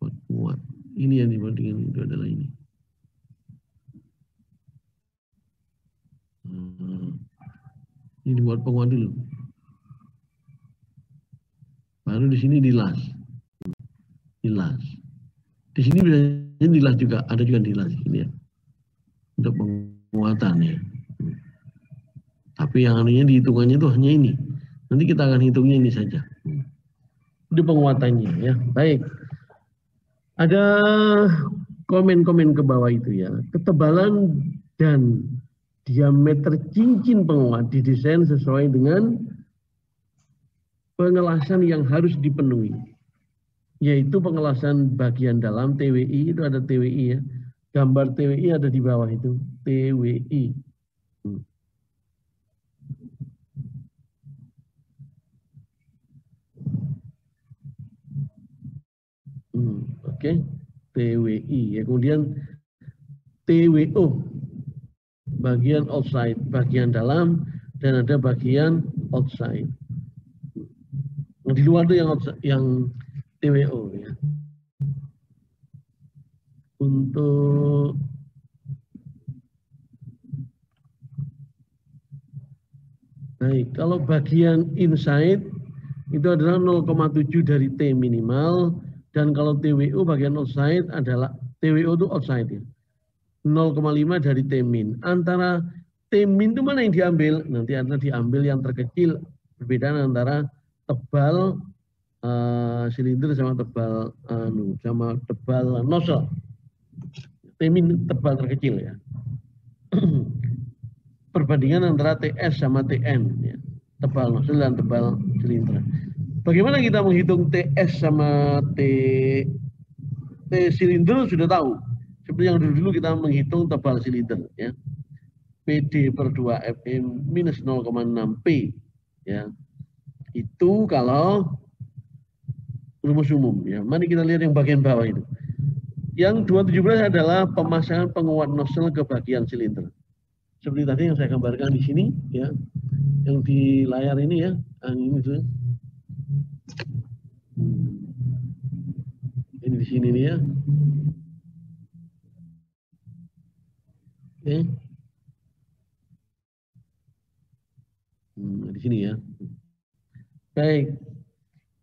Penguat. Ini yang dibuat dengan itu adalah ini. Ini dibuat penguat dulu. Baru di sini dilas. Di sini biasanya dilas juga, ada juga dilas ini ya. Untuk penguatan ya. Tapi yang anunya dihitungannya itu hanya ini. Nanti kita akan hitungnya ini saja. Itu penguatannya ya. Baik. Ada komen-komen ke bawah itu ya. Ketebalan dan diameter cincin penguat didesain sesuai dengan pengelasan yang harus dipenuhi. Yaitu pengelasan bagian dalam TWI, itu ada TWI ya. Gambar TWI ada di bawah itu. TWI. Oke. TWI ya. Kemudian TWO, bagian outside, bagian dalam, dan ada bagian outside. Nah, di luar itu yang TWO ya. Untuk baik, kalau bagian inside itu adalah 0,7 dari T minimal, dan kalau TWO bagian outside adalah TWO itu outside ya. 0,5 dari T min. Antara T min itu mana yang diambil? Nanti anda diambil yang terkecil. Perbedaan antara tebal silinder sama tebal nozzle. T min tebal terkecil ya. Perbandingan antara TS sama TN ya. Tebal nozzle dan tebal silinder. Bagaimana kita menghitung TS sama T silinder sudah tahu. Seperti yang dulu kita menghitung tebal silinder ya. PD per 2 Fe minus 0,6 P ya. Itu kalau rumus umum ya. Mari kita lihat yang bagian bawah itu. Yang 217 adalah pemasangan penguat nozzle ke bagian silinder. Seperti tadi yang saya gambarkan di sini ya. Yang di layar ini ya. Ini tuh. Ini di sini nih ya. Oke. Di sini ya. Baik.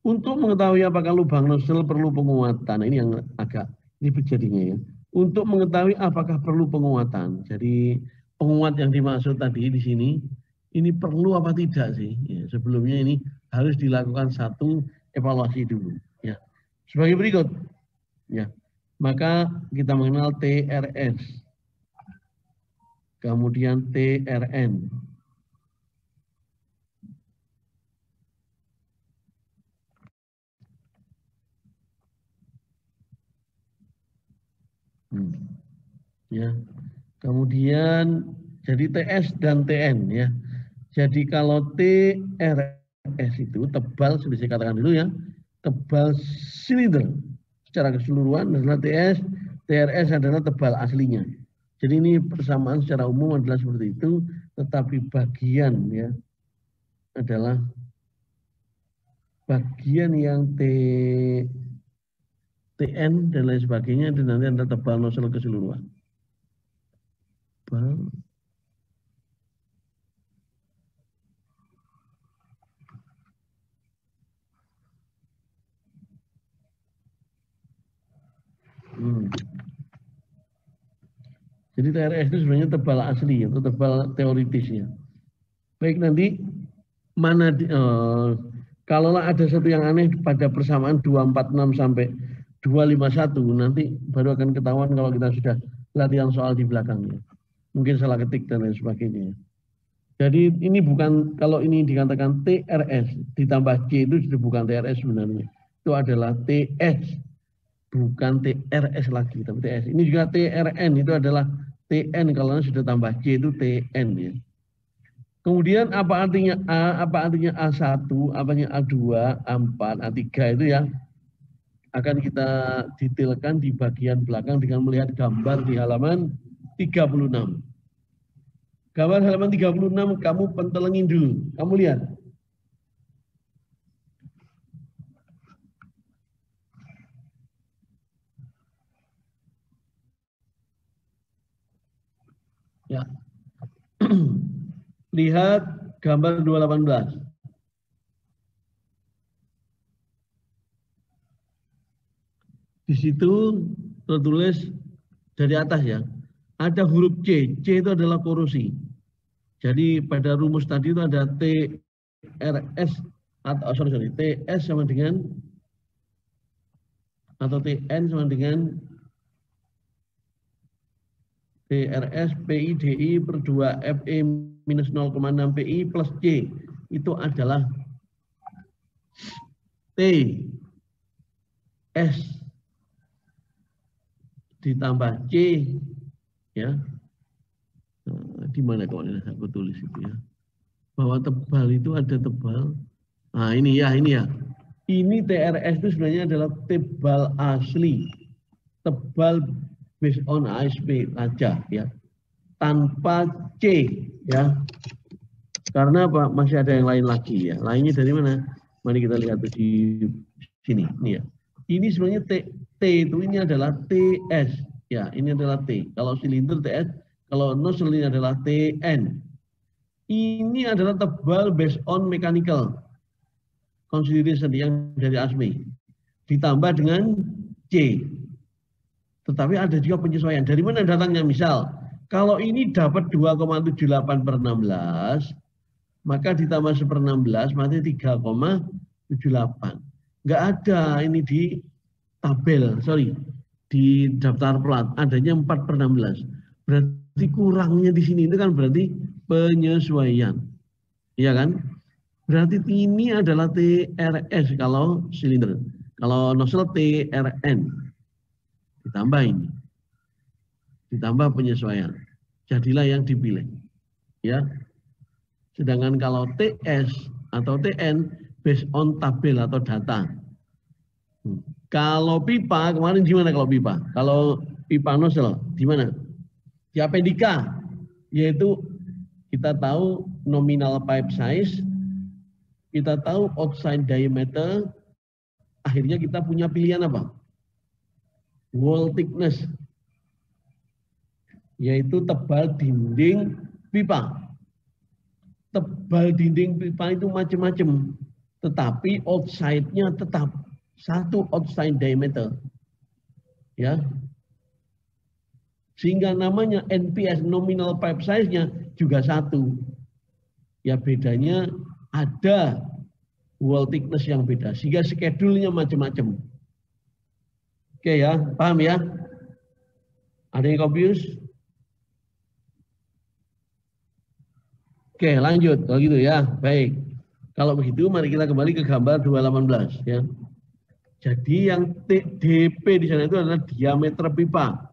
Untuk mengetahui apakah lubang nozzle perlu penguatan, ini yang agak ribet jadinya ya. Untuk mengetahui apakah perlu penguatan, jadi penguat yang dimaksud tadi di sini, ini perlu apa tidak sih? Ya, sebelumnya ini harus dilakukan satu evaluasi dulu. Ya. Sebagai berikut, ya. Maka kita mengenal TRS, kemudian TRN. Ya. Kemudian jadi TS dan TN ya. Jadi kalau TRS itu tebal, sudah saya katakan dulu ya, tebal silinder secara keseluruhan adalah TS, TRS adalah tebal aslinya. Jadi ini persamaan secara umum adalah seperti itu, tetapi bagian ya adalah bagian yang TN dan lain sebagainya itu nanti ada tebal nozzle keseluruhan. Tebal. Jadi TRS itu sebenarnya tebal asli atau tebal teoritisnya. Baik, nanti mana kalaulah ada satu yang aneh pada persamaan 246 sampai 251 nanti baru akan ketahuan kalau kita sudah latihan soal di belakangnya. Mungkin salah ketik dan lain sebagainya. Jadi ini bukan, kalau ini dikatakan TRS ditambah C itu sudah bukan TRS sebenarnya. Itu adalah TS. Bukan TRS lagi, tapi TS. Ini juga TRN, itu adalah TN, kalau sudah tambah C itu TN ya. Kemudian apa artinya A, apa artinya A1, apa artinya A2, A4, A3 itu ya akan kita detailkan di bagian belakang dengan melihat gambar di halaman 36. Gambar halaman 36 kamu pentelengin dulu, kamu lihat. Ya. Lihat gambar 218. Di situ tertulis dari atas ya. Ada huruf C. C itu adalah korosi. Jadi pada rumus tadi itu ada TRS atau TS sama dengan atau TN sama dengan TRS PI DI per 2 FE minus 0,6 PI plus C itu adalah T S ditambah C ya. Nah, di mana kawan aku tulis itu ya. Bahwa tebal itu ada tebal. Nah, ini ya, ini ya. Ini TRS itu sebenarnya adalah tebal asli. Tebal based on ASP saja ya, tanpa C ya. Karena apa? Masih ada yang lain lagi ya. Lainnya dari mana? Mari kita lihat di sini nih ya. Ini sebenarnya T itu ini adalah TS ya. Ini adalah T. Kalau silinder TS, kalau nozzle ini adalah TN. Ini adalah tebal based on mechanical consideration yang dari ASME. Ditambah dengan C. Tetapi ada juga penyesuaian. Dari mana datangnya? Misal, kalau ini dapat 2,78/16, maka ditambah 1/16, maka 3,78. Nggak ada ini di tabel, di daftar plat. Adanya 4/16. Berarti kurangnya di sini itu kan berarti penyesuaian. Iya kan? Berarti ini adalah TRS kalau silinder. Kalau nozzle TRN. Ditambah ini. Ditambah penyesuaian. Jadilah yang dipilih. Ya. Sedangkan kalau TS atau TN based on tabel atau data. Kalau pipa, kemarin gimana kalau pipa? Kalau pipa nozzle, gimana? Di apendika, yaitu kita tahu nominal pipe size, kita tahu outside diameter, akhirnya kita punya pilihan apa? Wall thickness, yaitu tebal dinding pipa. Tebal dinding pipa itu macam-macam, tetapi outside-nya tetap satu outside diameter, ya. Sehingga namanya NPS, nominal pipe size-nya juga satu. Ya bedanya ada wall thickness yang beda, sehingga schedule-nya macam-macam. Oke ya, paham ya? Ada yang confused? Oke, lanjut. Kalau gitu ya, baik. Kalau begitu, mari kita kembali ke gambar 218 ya. Jadi yang DP di sana itu adalah diameter pipa.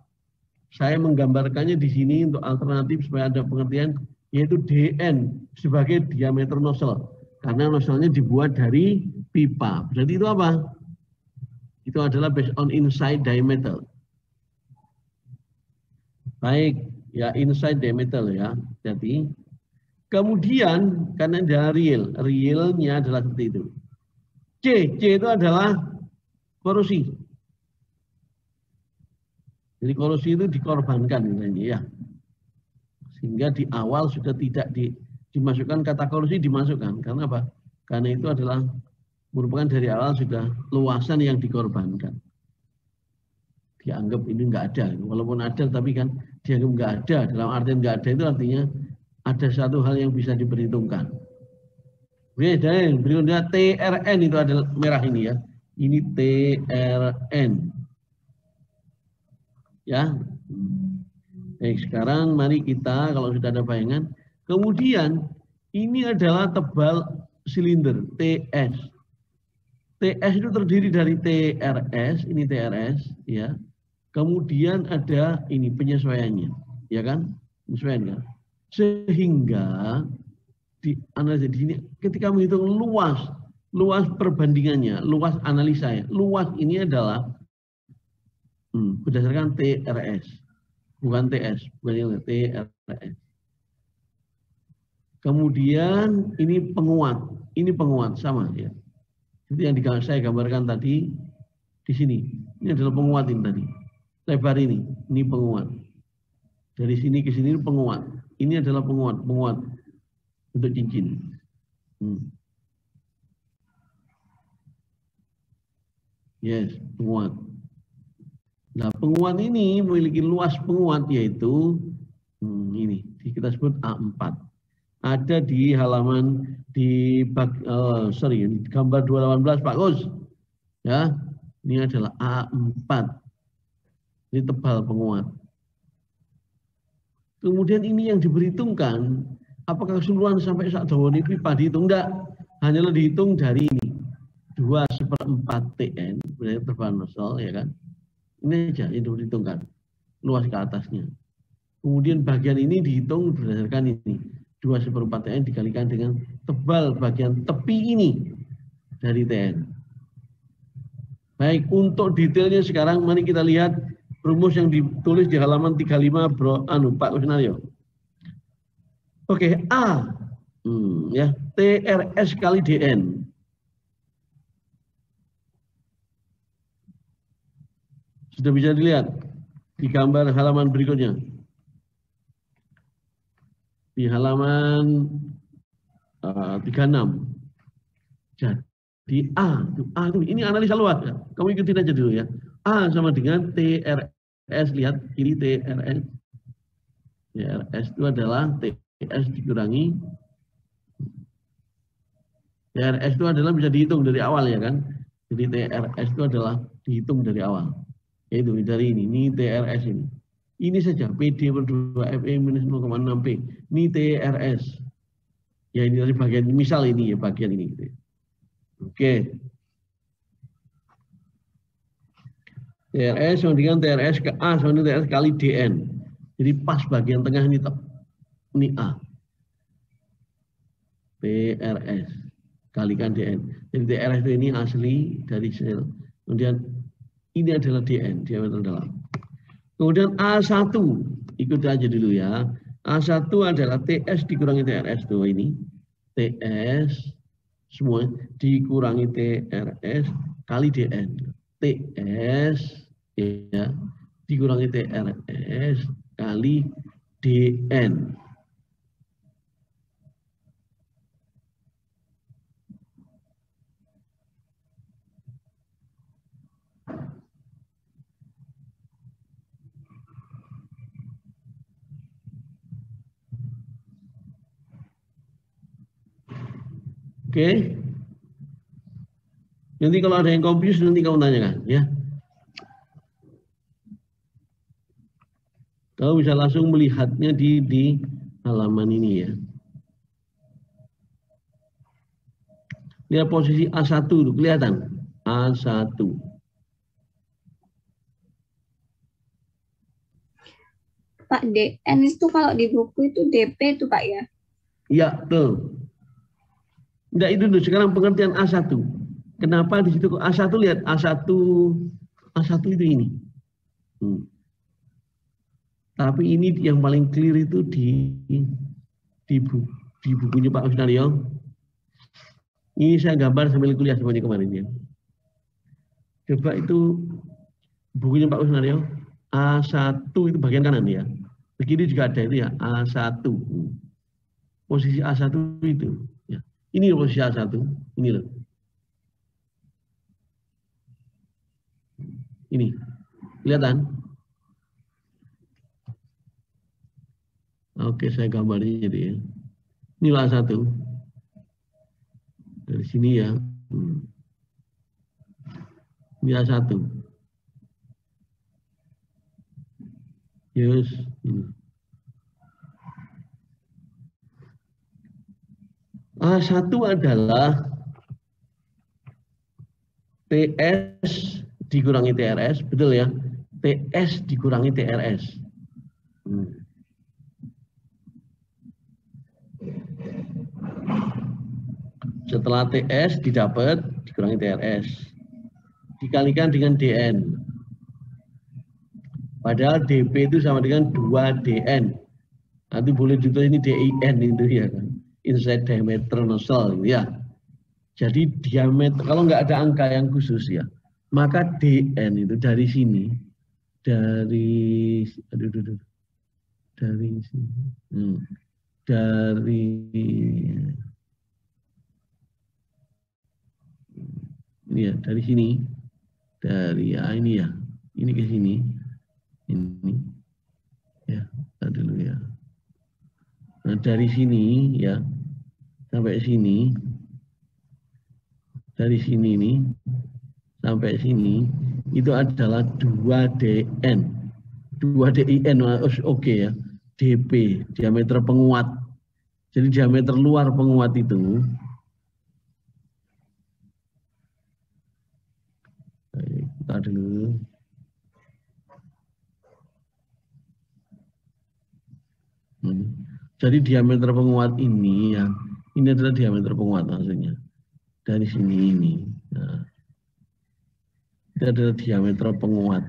Saya menggambarkannya di sini untuk alternatif supaya ada pengertian, yaitu DN sebagai diameter nozzle. Karena nozzle-nya dibuat dari pipa. Berarti itu apa? Itu adalah based on inside diameter. Baik, ya inside diameter ya. Jadi kemudian karena ada realnya adalah seperti itu. C itu adalah korosi. Jadi korosi itu dikorbankan ya. Sehingga di awal sudah tidak dimasukkan kata korosi, dimasukkan. Karena apa? Karena itu adalah merupakan dari awal sudah luasan yang dikorbankan. Dianggap ini enggak ada. Walaupun ada tapi kan dianggap enggak ada. Dalam artian enggak ada itu artinya ada satu hal yang bisa diperhitungkan. Dan berikutnya TRN itu adalah merah ini ya. Ini TRN. Ya. Baik, sekarang mari kita kalau sudah ada bayangan. Kemudian ini adalah tebal silinder TS. TS itu terdiri dari TRS, ini TRS ya. Kemudian ada ini penyesuaiannya, ya kan? Penyesuaian kan? Sehingga di analisa di sini ketika menghitung luas perbandingannya, luas analisa ya. Luas ini adalah berdasarkan TRS, bukan TS, bukan TRS. Kemudian ini penguat sama ya. Itu yang saya gambarkan tadi di sini. Ini adalah penguat ini tadi. Lebar ini penguat. Dari sini ke sini penguat. Ini adalah penguat untuk cincin. Yes, penguat. Nah, penguat ini memiliki luas penguat yaitu ini kita sebut A4. Ada di halaman di gambar 218 Pak Gus. Ya, ini adalah A4. Ini tebal penguat. Kemudian ini yang diperhitungkan, apakah keseluruhan sampai sak dawane pipa dihitung? Enggak, hanyalah dihitung dari ini 2/4 TN, berarti tebal nozzle ya kan. Ini aja yang diperhitungkan, luas ke atasnya. Kemudian bagian ini dihitung berdasarkan ini 2/4 TN dikalikan dengan tebal bagian tepi ini dari TN. Baik, untuk detailnya sekarang mari kita lihat rumus yang ditulis di halaman 35 bro, Pak Kusnario. Oke, A. Ya, TRS kali DN. Sudah bisa dilihat di gambar halaman berikutnya. Di halaman 36. Jadi A itu ini analisa luas ya. Kamu ikutin aja dulu ya. A sama dengan TRS, lihat kiri TRS. TRS itu adalah TS dikurangi. TRS itu adalah bisa dihitung dari awal ya kan. Jadi TRS itu adalah dihitung dari awal. Yaitu dari ini TRS ini. Ini saja PD per 2FE minus 0,6P. Ini TRS. Ya ini dari bagian misal ini ya bagian ini. Gitu. Oke. TRS sama dengan TRS ke A sama dengan TRS kali DN. Jadi pas bagian tengah ini A. TRS kalikan DN. Jadi TRS itu ini asli dari sel. Kemudian ini adalah DN, diameter dalam. Kemudian A1, ikut aja dulu ya. A1 adalah TS dikurangi TRS tuh ini. TS semua dikurangi TRS kali DN. TS ya dikurangi TRS kali DN. Oke. Nanti kalau ada yang confused nanti kamu tanyakan ya. Kamu bisa langsung melihatnya di halaman ini ya. Lihat posisi A1 tuh kelihatan. A1. Pak, DN itu kalau di buku itu DP itu Pak ya? Iya, betul. Enggak itu dulu, sekarang pengertian A1. Kenapa di situ A1 lihat A1 itu ini. Tapi ini yang paling clear itu di bukunya Pak Kusnario. Ini saya gambar sambil kuliah semuanya kemarin ya. Coba itu bukunya Pak Kusnario. A1 itu bagian kanan ya. Begini juga ada itu ya A1. Posisi A1 itu ya. Ini posisi A1, ini loh. Ini, kelihatan? Oke, saya gambarnya jadi ya. Ini A1. Dari sini ya. Ini A1. Yes, ini. A1 adalah TS dikurangi TRS, betul ya? TS dikurangi TRS. Setelah TS didapat dikurangi TRS. Dikalikan dengan DN. Padahal DP itu sama dengan 2DN. Nanti boleh ditulis ini DIN itu ya kan. Inside diameter nozzle ya. Jadi diameter kalau nggak ada angka yang khusus ya, maka DN itu dari sini, dari sini, dari ini ya, dari sini, dari ya ini ya, ini ke sini, ini ya, tadi dulu ya. Nah, dari sini ya sampai sini, dari sini nih sampai sini itu adalah 2DN, 2DIN, oke ya, DP diameter penguat. Jadi diameter luar penguat itu kita dulu. Jadi diameter penguat ini ya, ini adalah diameter penguat maksudnya. Dari sini ini. Nah, itu adalah diameter penguat.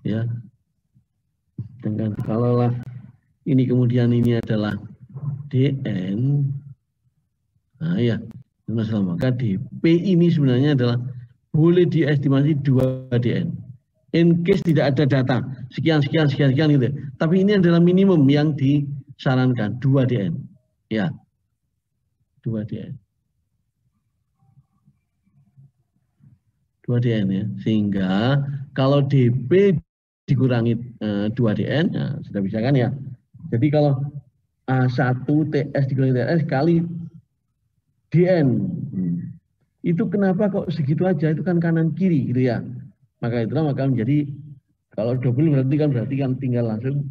ya. Dengan kalaulah ini kemudian ini adalah DN, nah ya, maka DP ini sebenarnya adalah boleh diestimasi 2 DN. In case tidak ada data, sekian gitu. Tapi ini adalah minimum yang disarankan, 2 DN. Ya, 2 DN. 2 DN ya, sehingga kalau DP dikurangi 2 DN, ya, sudah bisa kan ya. Jadi kalau A1 TS dikurangi TS kali DN, itu kenapa kok segitu aja, itu kan kanan kiri gitu ya. Maka itulah maka menjadi, kalau double berarti kan tinggal langsung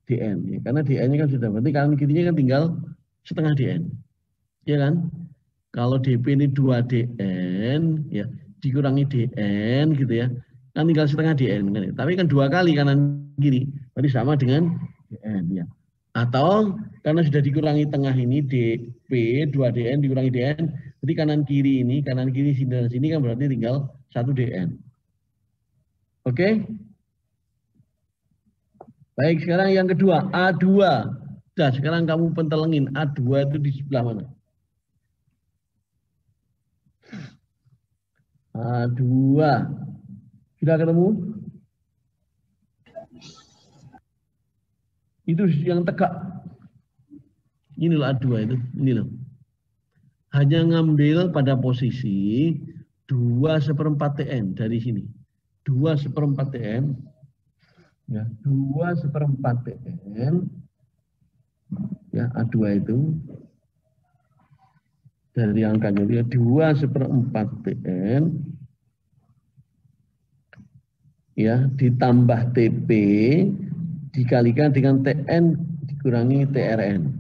DN. Ya. Karena DN-nya kan sudah, berarti kanan kirinya kan tinggal setengah DN. Ya kan? Kalau DP ini 2 DN, ya dikurangi DN gitu ya, kan tinggal setengah DN kan. Tapi kan 2 kali kanan kiri, berarti sama dengan DN ya. Atau karena sudah dikurangi tengah ini DP 2 DN dikurangi DN, berarti kanan kiri sini dan sini kan berarti tinggal 1 DN. Oke? Baik, sekarang yang kedua A2. Nah, sekarang kamu pentelengin A2 itu di sebelah mana? A2 sudah ketemu? Itu yang tegak. Ini loh A2 itu, ini loh. Hanya ngambil pada posisi 2/4 TN dari sini. 2/4 TN. Ya, 2/4 TN. Ya, A2 itu dari angkanya dia 2/4 TN. Ya, ditambah TP dikalikan dengan TN dikurangi TRN.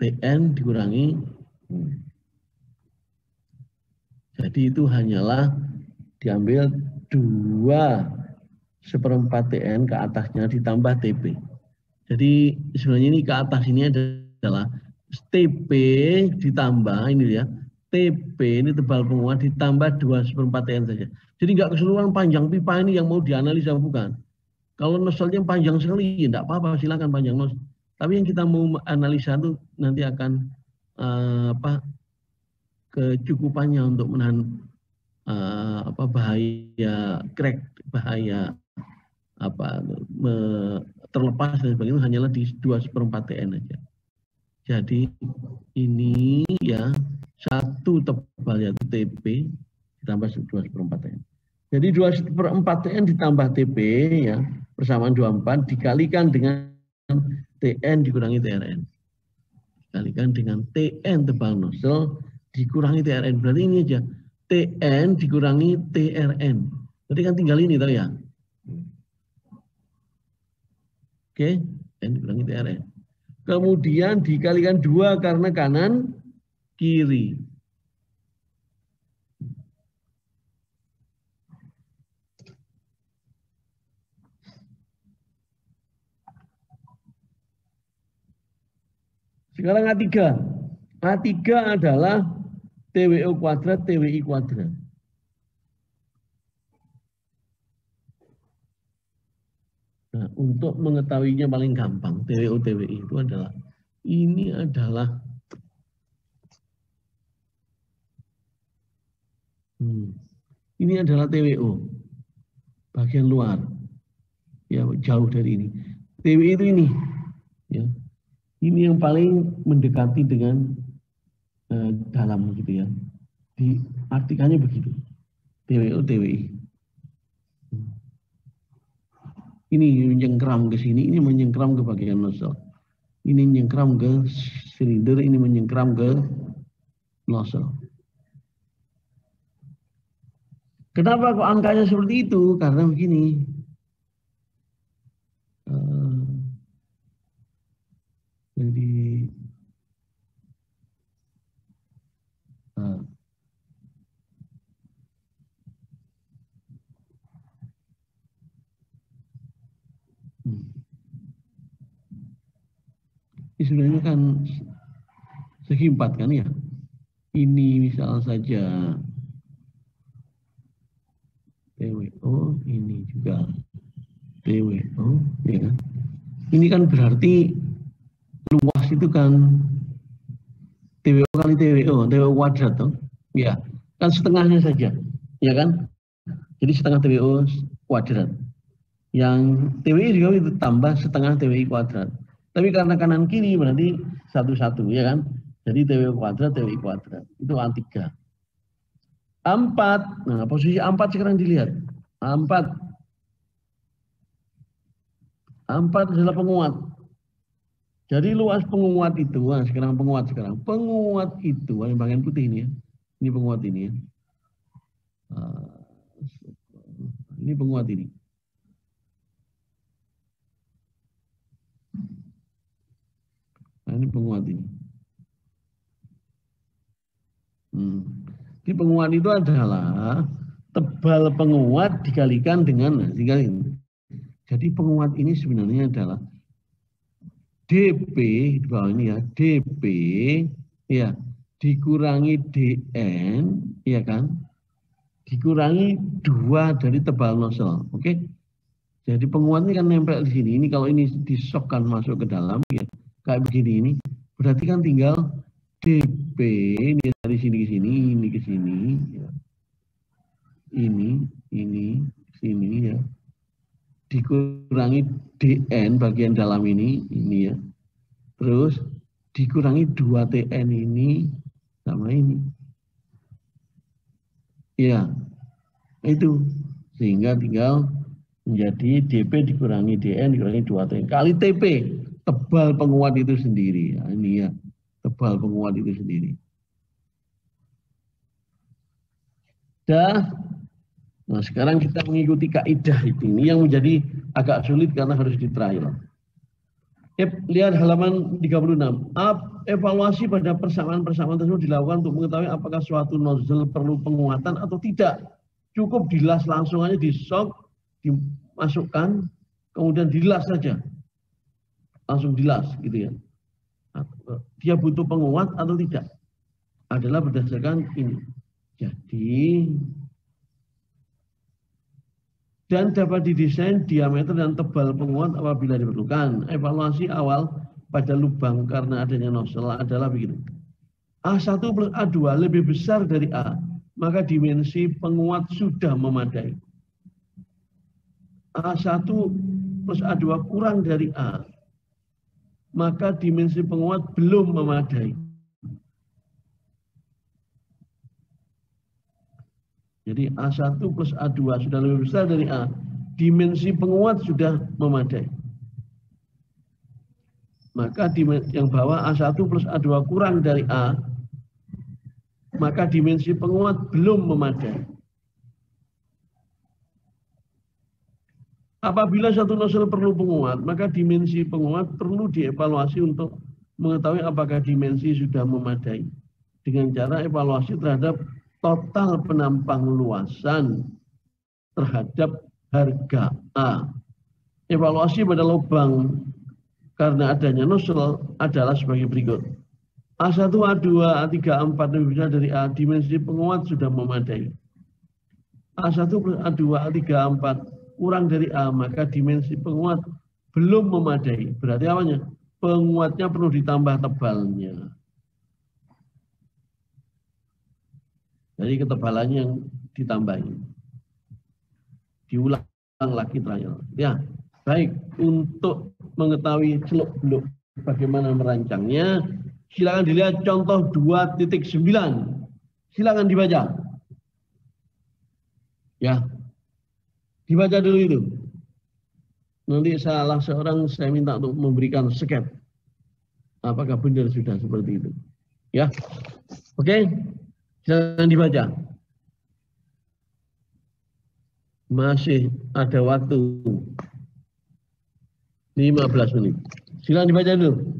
TN dikurangi. Jadi itu hanyalah diambil 2/4 TN ke atasnya ditambah TP. Jadi sebenarnya ini ke atas ini adalah TP ditambah ini ya. TP ini tebal penguat ditambah 2/4 TN saja. Jadi nggak keseluruhan panjang pipa ini yang mau dianalisa, bukan. Kalau nozzle-nya panjang sekali, ya enggak apa-apa, silakan panjang nozzle. Tapi yang kita mau analisa itu nanti akan kecukupannya untuk menahan bahaya crack, bahaya terlepas dan sebagainya hanyalah di 2/4 TN aja. Jadi ini ya satu tebal yaitu TP ditambah 2/4 TN. Jadi 2/4 TN ditambah TP ya persamaan 24 dikalikan dengan TN dikurangi TRN. Dikalikan dengan TN tebal nozzle dikurangi TRN. Berarti ini aja TN dikurangi TRN. Berarti kan tinggal ini tahu ya. Oke, TN dikurangi TRN. Kemudian dikalikan 2 karena kanan kiri. Sekarang A3. A3 adalah TWO kuadrat, TWI kuadrat. Nah, untuk mengetahuinya paling gampang, TWO, TWI itu adalah, ini adalah TWO, bagian luar, ya jauh dari ini. TWI itu ini, ya. Ini yang paling mendekati dengan dalam gitu ya. Diartikannya begitu. TWO, TWI. Ini menyengkram ke sini, ini menyengkram ke bagian nozzle. Ini menyengkram ke silinder, ini menyengkram ke nozzle. Kenapa kok angkanya seperti itu? Karena begini. Jadi ini sebenarnya kan segi 4 kan ya. Ini misal saja TWO ini juga TWO, ya kan? Ini kan berarti luas itu kan TWO kali TWO, TWO kuadrat toh. Ya, kan setengahnya saja, ya kan? Jadi setengah TWO kuadrat. Yang TWI juga itu tambah setengah TWI kuadrat. Tapi karena kanan kiri berarti satu-satu, ya kan? Jadi TWI kuadrat, TWI kuadrat. Itu A3. A4, nah posisi A4 sekarang dilihat. A4 adalah penguat. Jadi luas penguat itu, nah sekarang penguat sekarang. Penguat itu, yang bagian putih ini ya. Ini penguat ini ya. Ini penguat ini. Nah, ini penguat ini. Jadi penguat itu adalah tebal penguat dikalikan dengan ini. Jadi penguat ini sebenarnya adalah DP di bawah ini ya, DP ya dikurangi DN, ya kan? Dikurangi 2 dari tebal nozzle, oke? Jadi penguat ini kan nempel di sini. Ini kalau ini disokkan masuk ke dalam ya, kayak begini ini, berarti kan tinggal DP ini dari sini ke sini, ini ke sini, ya. Ini, sini ya. Dikurangi DN bagian dalam ini ya. Terus dikurangi 2TN ini sama ini. Ya, itu. Sehingga tinggal menjadi DP dikurangi DN dikurangi 2TN kali TP. Tebal penguat itu sendiri. Nah, ini ya, tebal penguat itu sendiri. Nah, sekarang kita mengikuti kaidah ini yang menjadi agak sulit karena harus di trial. Lihat halaman 36. Evaluasi pada persamaan-persamaan tersebut dilakukan untuk mengetahui apakah suatu nozzle perlu penguatan atau tidak. Cukup dilas langsung aja, di shock, dimasukkan, kemudian dilas saja. Langsung dilas gitu ya. Dia butuh penguat atau tidak. Adalah berdasarkan ini. Jadi dan dapat didesain diameter dan tebal penguat apabila diperlukan. Evaluasi awal pada lubang karena adanya nozzle adalah begini. A1 plus A2 lebih besar dari A, maka dimensi penguat sudah memadai. A1 plus A2 kurang dari A, maka dimensi penguat belum memadai. Jadi A1 plus A2 sudah lebih besar dari A, dimensi penguat sudah memadai. Maka yang bawah A1 plus A2 kurang dari A, maka dimensi penguat belum memadai. Apabila satu nozzle perlu penguat, maka dimensi penguat perlu dievaluasi untuk mengetahui apakah dimensi sudah memadai. Dengan cara evaluasi terhadap total penampang luasan terhadap harga A. Evaluasi pada lubang karena adanya nozzle adalah sebagai berikut. A1, A2, A3, A4 lebih besar dari A, dimensi penguat sudah memadai. A1 plus A2, A3, A4 kurang dari A, maka dimensi penguat belum memadai. Berarti apanya? Penguatnya perlu ditambah tebalnya. Jadi ketebalannya yang ditambahin. Diulang lagi trial. Ya, baik. Untuk mengetahui seluk-beluk bagaimana merancangnya, silakan dilihat contoh 2.9. Silakan dibaca. Ya, dibaca dulu itu. Nanti salah seorang saya minta untuk memberikan sket. Apakah benar sudah seperti itu? Ya, oke. Silakan dibaca. Masih ada waktu 15 menit. Silakan dibaca dulu.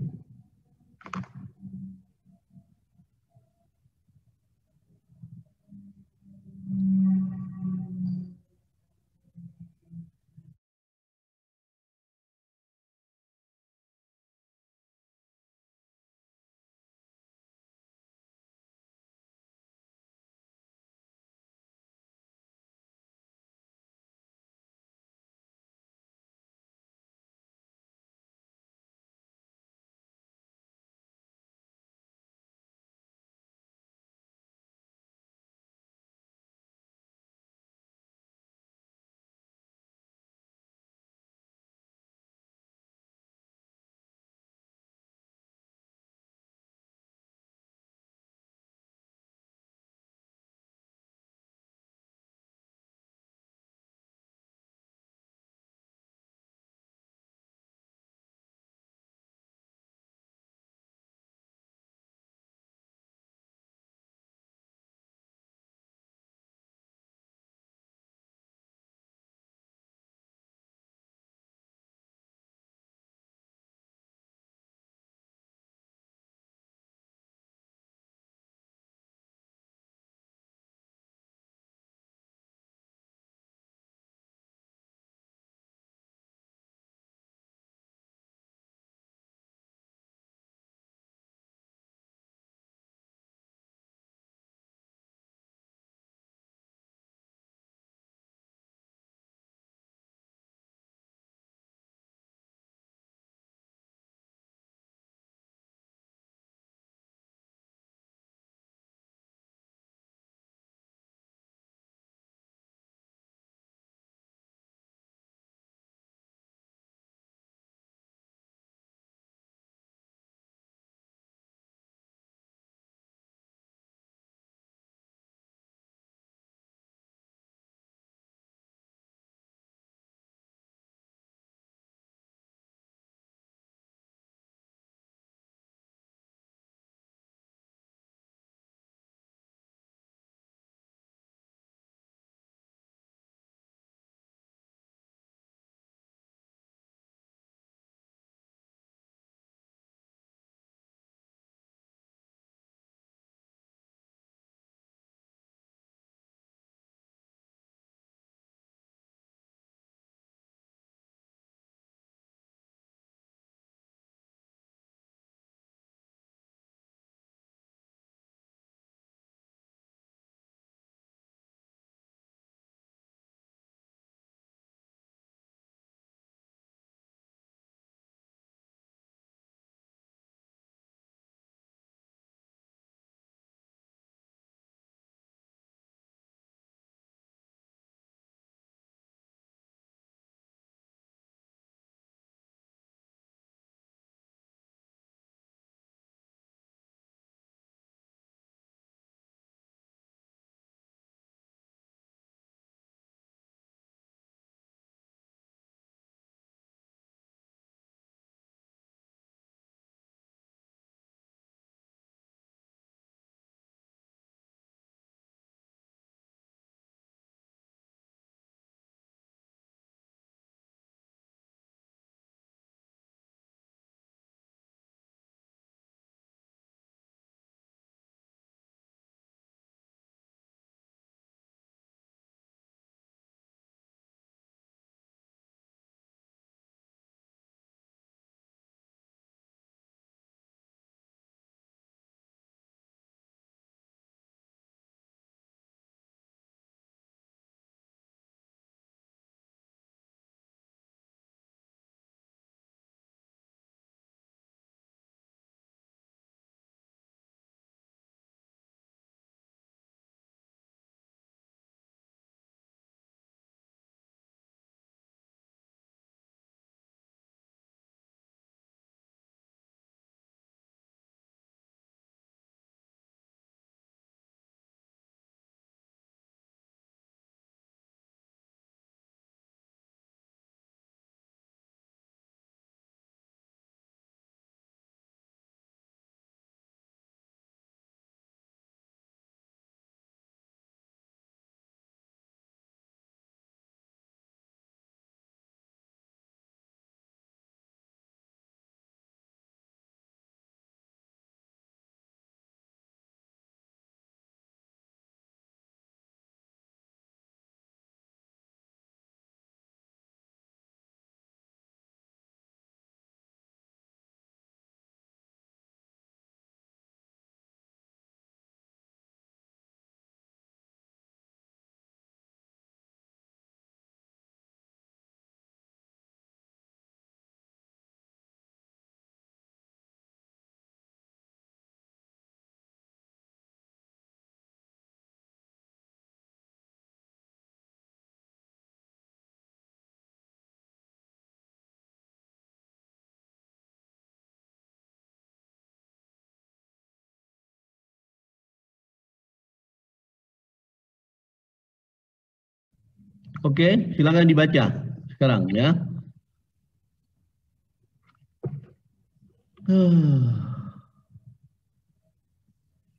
Oke, silakan dibaca sekarang ya.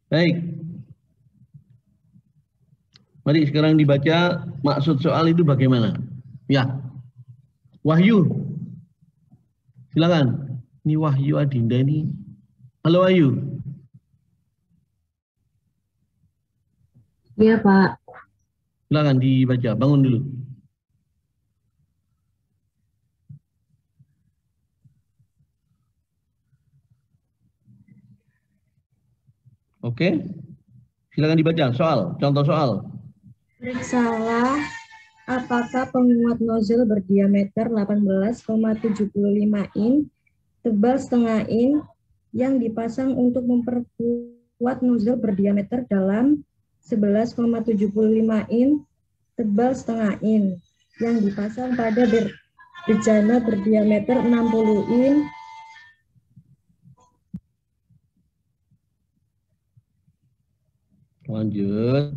Baik. Mari sekarang dibaca maksud soal itu bagaimana. Ya. Wahyu. Silakan. Ini Wahyu Adinda ini. Halo Wahyu. Iya Pak. Silakan dibaca. Bangun dulu. Oke. Silakan dibaca soal. Contoh soal. Periksalah apakah penguat nozzle berdiameter 18,75 in, tebal setengah in, yang dipasang untuk memperkuat nozzle berdiameter dalam 11,75 in, tebal setengah in, yang dipasang pada bejana berdiameter 60 in, Lanjut.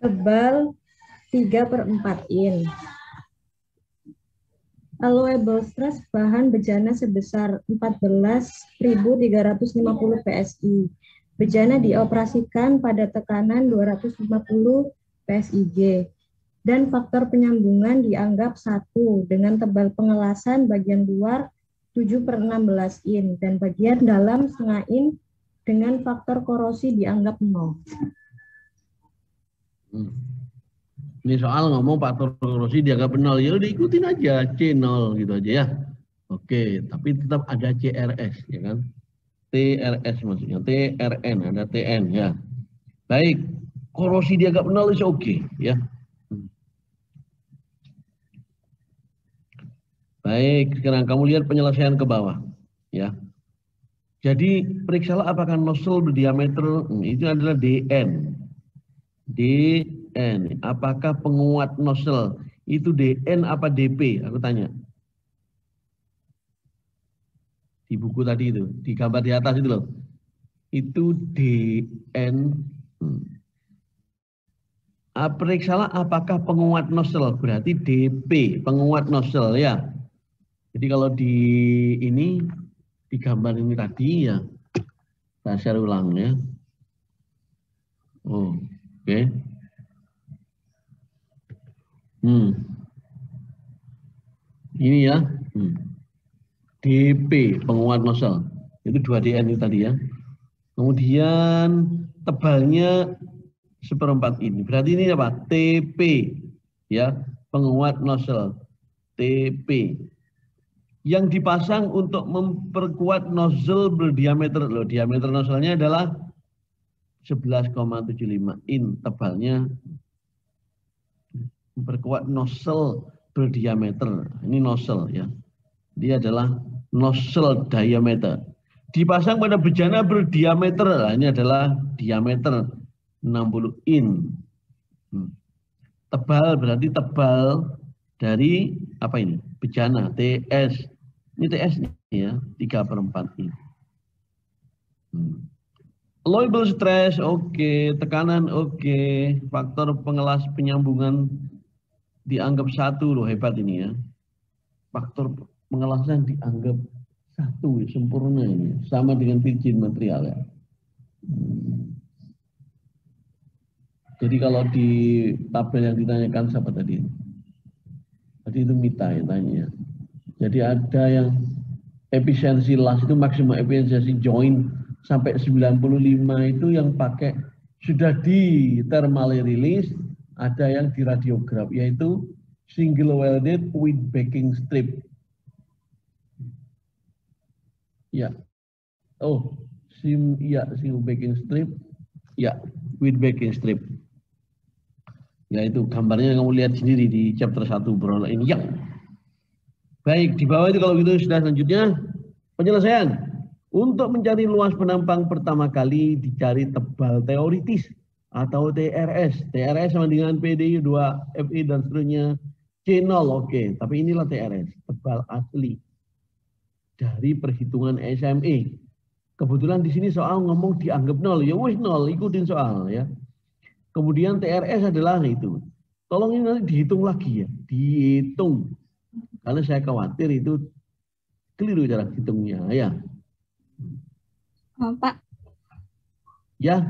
tebal 3/4 in. Allowable stress bahan bejana sebesar 14.350 PSI. Bejana dioperasikan pada tekanan 250 PSIG. Dan faktor penyambungan dianggap 1 dengan tebal pengelasan bagian luar 7/16 in dan bagian dalam setengah in dengan faktor korosi dianggap 0. Ini soal ngomong faktor korosi dianggap 0. Ya udah ikutin aja C0 gitu aja ya. Oke, tapi tetap ada CRS ya kan. TRS maksudnya, TRN, ada TN ya. Baik, korosi dianggap 0 is oke ya. Baik, sekarang kamu lihat penyelesaian ke bawah ya. Jadi periksalah apakah nozzle berdiameter itu adalah DN. DN, apakah penguat nozzle itu DN apa DP? Aku tanya. Di buku tadi itu, di gambar di atas itu loh. Itu DN. Periksalah apakah penguat nozzle, berarti DP, penguat nozzle ya. Jadi kalau di ini, di gambar ini tadi ya, saya share ulang ya. Oh, oke. Ini ya. DP, penguat nozzle. Itu 2DN itu tadi ya. Kemudian tebalnya 1/4 ini. Berarti ini apa? TP. Ya, penguat nozzle. TP. Yang dipasang untuk memperkuat nozzle berdiameter. Loh, diameter nozzle-nya adalah 11,75 in tebalnya. Memperkuat nozzle berdiameter. Ini nozzle ya. Dia adalah nozzle diameter. Dipasang pada bejana berdiameter. Nah, ini adalah diameter 60 in. Tebal berarti tebal dari apa ini? Bejana TS. Ini TS nih ya, 3/4 in. Allowable stress oke, tekanan oke, faktor pengelas penyambungan dianggap 1 loh, hebat ini ya. Faktor pengelasan dianggap 1 sempurna ini, sama dengan virgin material ya. Jadi kalau di tabel yang ditanyakan siapa tadi? Tadi itu Mita yang tanya. Jadi ada yang efisiensi las itu maksimum efisiensi joint sampai 95 itu yang pakai sudah di thermally release, ada yang di radiograf yaitu single welded with backing strip. Ya. Oh, single backing strip. Ya, with backing strip. Ya itu gambarnya kamu lihat sendiri di chapter 1 bro ini ya. Baik, di bawah itu kalau gitu sudah selanjutnya penyelesaian. Untuk mencari luas penampang pertama kali dicari tebal teoritis atau TRS. TRS sama dengan PDI 2 FI dan seterusnya C0 oke, tapi inilah TRS, tebal asli dari perhitungan SME. Kebetulan di sini soal ngomong dianggap 0, ya wis 0, ikutin soal ya. Kemudian TRS adalah itu Tolong ini nanti dihitung lagi ya, dihitung. Karena saya khawatir itu keliru cara hitungnya ya. Pak, Ya,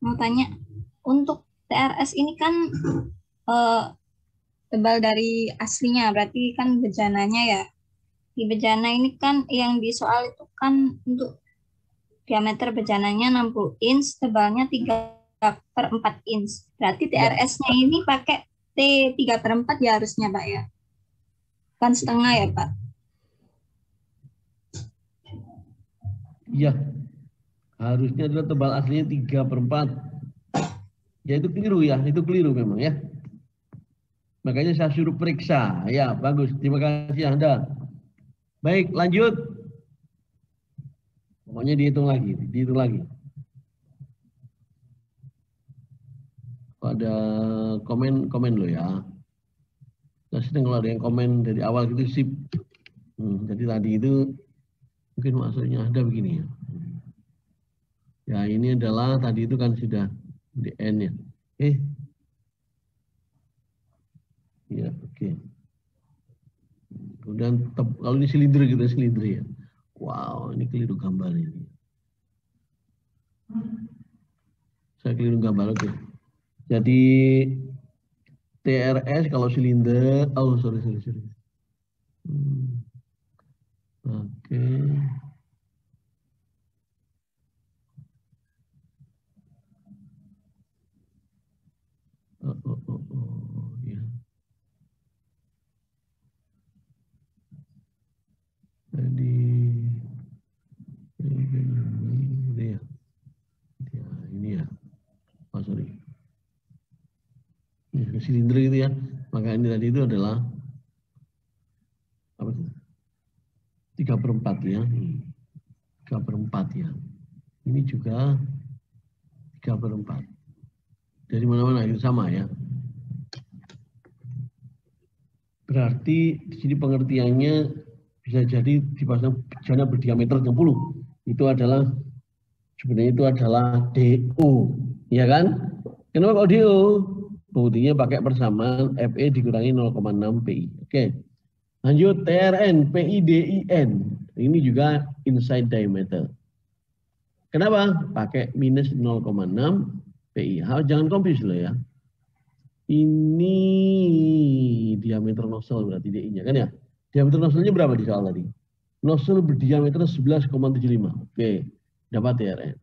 mau tanya, untuk TRS ini kan tebal dari aslinya, berarti kan bejananya ya. Di bejana ini kan yang di soal itu kan untuk diameter bejananya 60 inch, tebalnya 3/4 inch. Berarti TRS-nya ini pakai T 3/4 ya harusnya Pak ya? Kan setengah ya Pak? iya. Harusnya adalah tebal aslinya 3/4. Ya itu keliru ya, itu keliru memang ya. Makanya saya suruh periksa. Ya, bagus. Terima kasih Anda. Baik, lanjut. Pokoknya dihitung lagi, dihitung lagi. Ada komen lo ya. Saya sedang kalau ada yang komen dari awal gitu sip. Jadi tadi itu mungkin maksudnya ada begini ya. Ya ini adalah tadi itu kan sudah DN ya. Ya oke. Kemudian kalau ini silinder gitu silinder ya. Wow ini keliru gambar ini. Saya keliru gambar oke. Jadi TRS kalau silinder, oh sorry. Oke. Ya. Jadi ini ya. Ya ini ya. Oh sorry. Ya, silinder gitu ya. Maka ini tadi itu adalah apa itu? 3/4 ya. 3/4 ya. Ini juga 3/4. Dari mana-mana itu sama ya. Berarti di sini pengertiannya bisa jadi dipasang bejana berdiameter 60. Itu adalah sebenarnya itu adalah DO, ya kan? Kenapa kok DO? Buktinya pakai persamaan FE dikurangi 0,6 PI. Oke. Lanjut TRN, PIDIN. Ini juga inside diameter. Kenapa? Pakai minus 0,6 PI. Jangan confuse loh ya. Ini diameter nozzle berarti DI-nya kan ya. Diameter nozzle-nya berapa di soal tadi? Nozzle berdiameter 11,75. Oke, dapat TRN.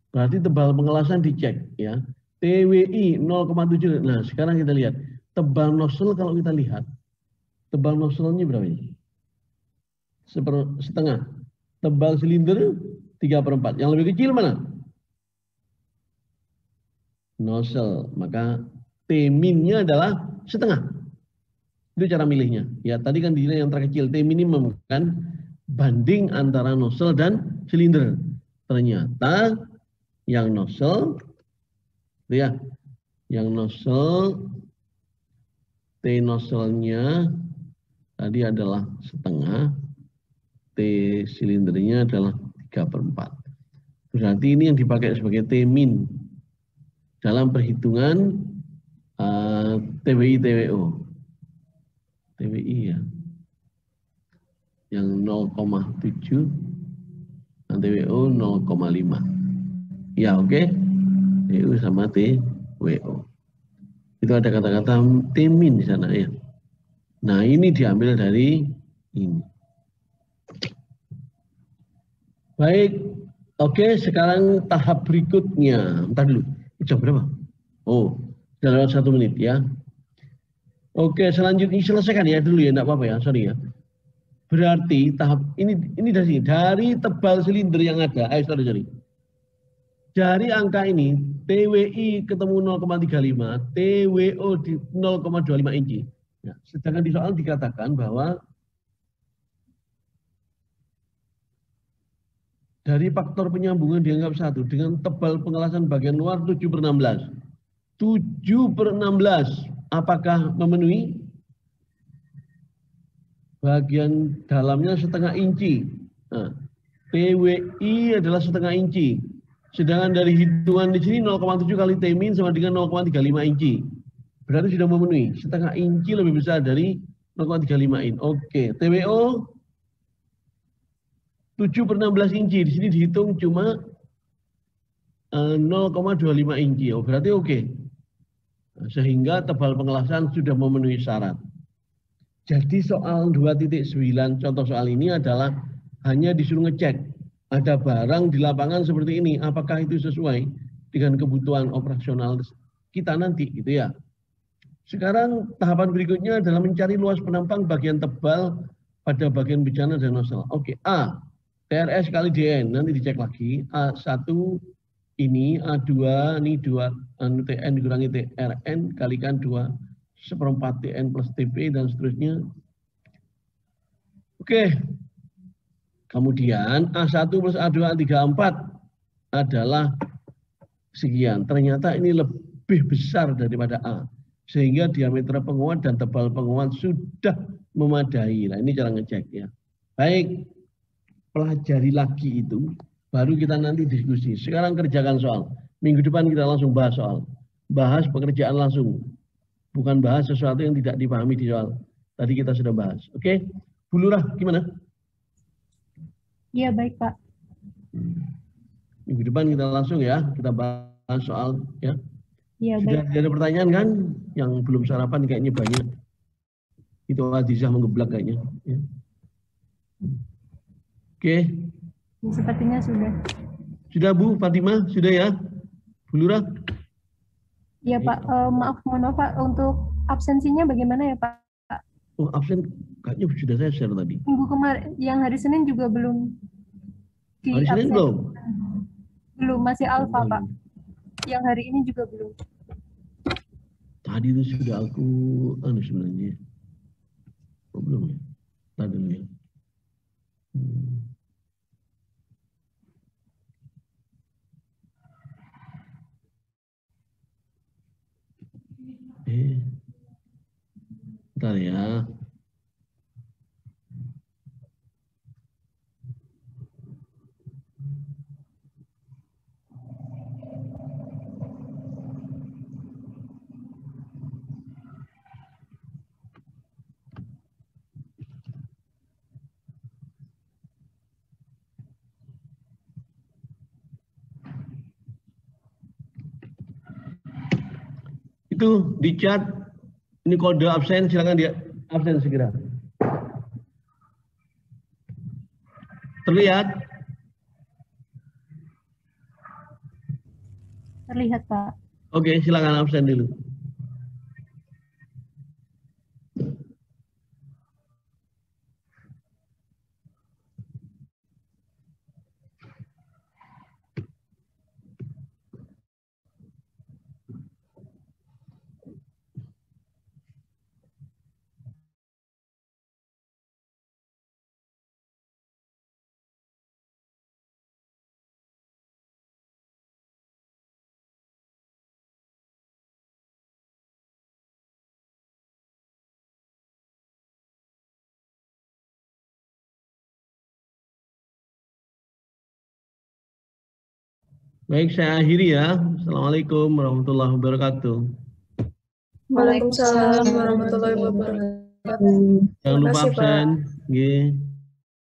Berarti tebal pengelasan dicek ya. TWI 0,7. Nah, sekarang kita lihat. Tebal nozzle kalau kita lihat. Tebal nozzle-nya berapa ini? Setengah. Tebal silinder 3/4. Yang lebih kecil mana? Nozzle. Maka T-min-nya adalah setengah. Itu cara milihnya. Ya, tadi kan dinilai yang terkecil T minimum kan banding antara nozzle dan silinder. Ternyata yang nozzle ya, yang nozzle T nozzle-nya tadi adalah setengah, T silindernya adalah 3/4. Berarti ini yang dipakai sebagai T-min dalam perhitungan TWI TWO. TWI ya. Yang 0,7 dan TWO 0,5. Ya oke. TWO sama TWO. Itu ada kata-kata T-min di sana ya. Nah, ini diambil dari ini. Baik. Oke, sekarang tahap berikutnya. Bentar dulu. Jam berapa? Oh, sudah lewat 1 menit ya. Oke, selanjutnya selesaikan ya dulu ya, enggak apa-apa ya, sorry ya. Berarti tahap ini dari tebal silinder yang ada. Sorry. Dari angka ini, TWI ketemu 0,35, TWO di 0,25 inci. Ya, sedangkan di soal dikatakan bahwa dari faktor penyambungan dianggap 1 dengan tebal pengelasan bagian luar 7/16. 7/16 apakah memenuhi? Bagian dalamnya setengah inci. Nah, TWI adalah setengah inci. Sedangkan dari hitungan di sini 0,7 kali T-min sama dengan 0,35 inci. Berarti sudah memenuhi. Setengah inci lebih besar dari 0,35 in. Oke, TWO 7/16 inci. Di sini dihitung cuma 0,25 inci. Oh, berarti oke. Sehingga tebal pengelasan sudah memenuhi syarat. Jadi soal 2.9 contoh soal ini adalah hanya disuruh ngecek ada barang di lapangan seperti ini, apakah itu sesuai dengan kebutuhan operasional kita nanti gitu ya. Sekarang tahapan berikutnya adalah mencari luas penampang bagian tebal pada bagian bejana dan nozzle. Oke, A, TRS kali DN, nanti dicek lagi. A1 ini, A2, ini 2, TN dikurangi TRN, kalikan 2, 1/4 TN plus TP, dan seterusnya. Oke. Kemudian A1 plus A2, A3, A4 adalah sekian. Ternyata ini lebih besar daripada A. Sehingga diameter penguat dan tebal penguat sudah memadai. Nah, ini cara ngecek ya. Baik, pelajari lagi itu, baru kita nanti diskusi. Sekarang kerjakan soal. Minggu depan kita langsung bahas soal. Bahas pekerjaan langsung. Bukan bahas sesuatu yang tidak dipahami di soal. Tadi kita sudah bahas. Oke, Bu Lurah gimana? Iya, baik Pak. Minggu depan kita langsung ya, kita bahas soal ya. Iya, Sudah baik. ada pertanyaan kan? Yang belum sarapan kayaknya banyak. Itu Adizah menggeblak kayaknya. Ya. Oke. Ya, sepertinya sudah. Sudah Bu Fatimah? Sudah ya? Bu Lurah? Iya Pak, maaf, mohon maaf Pak, untuk absensinya bagaimana ya Pak? Oh, absen kayaknya sudah saya share tadi. Minggu kemarin, yang hari Senin juga belum di Hari Senin absen. belum? Belum, masih alfa Pak. Yang hari ini juga belum. Tadi itu sudah aku sebenarnya. Oh, belum ya? Tadi dulu ya. Bentar ya. Itu di chat, ini kode absen, silakan dia absen segera. Terlihat? Terlihat Pak. Oke, silakan absen dulu. Baik, saya akhiri ya. Assalamualaikum warahmatullahi wabarakatuh. Waalaikumsalam warahmatullahi wabarakatuh. Jangan lupa Terima kasih, Pak. absen. Nggih.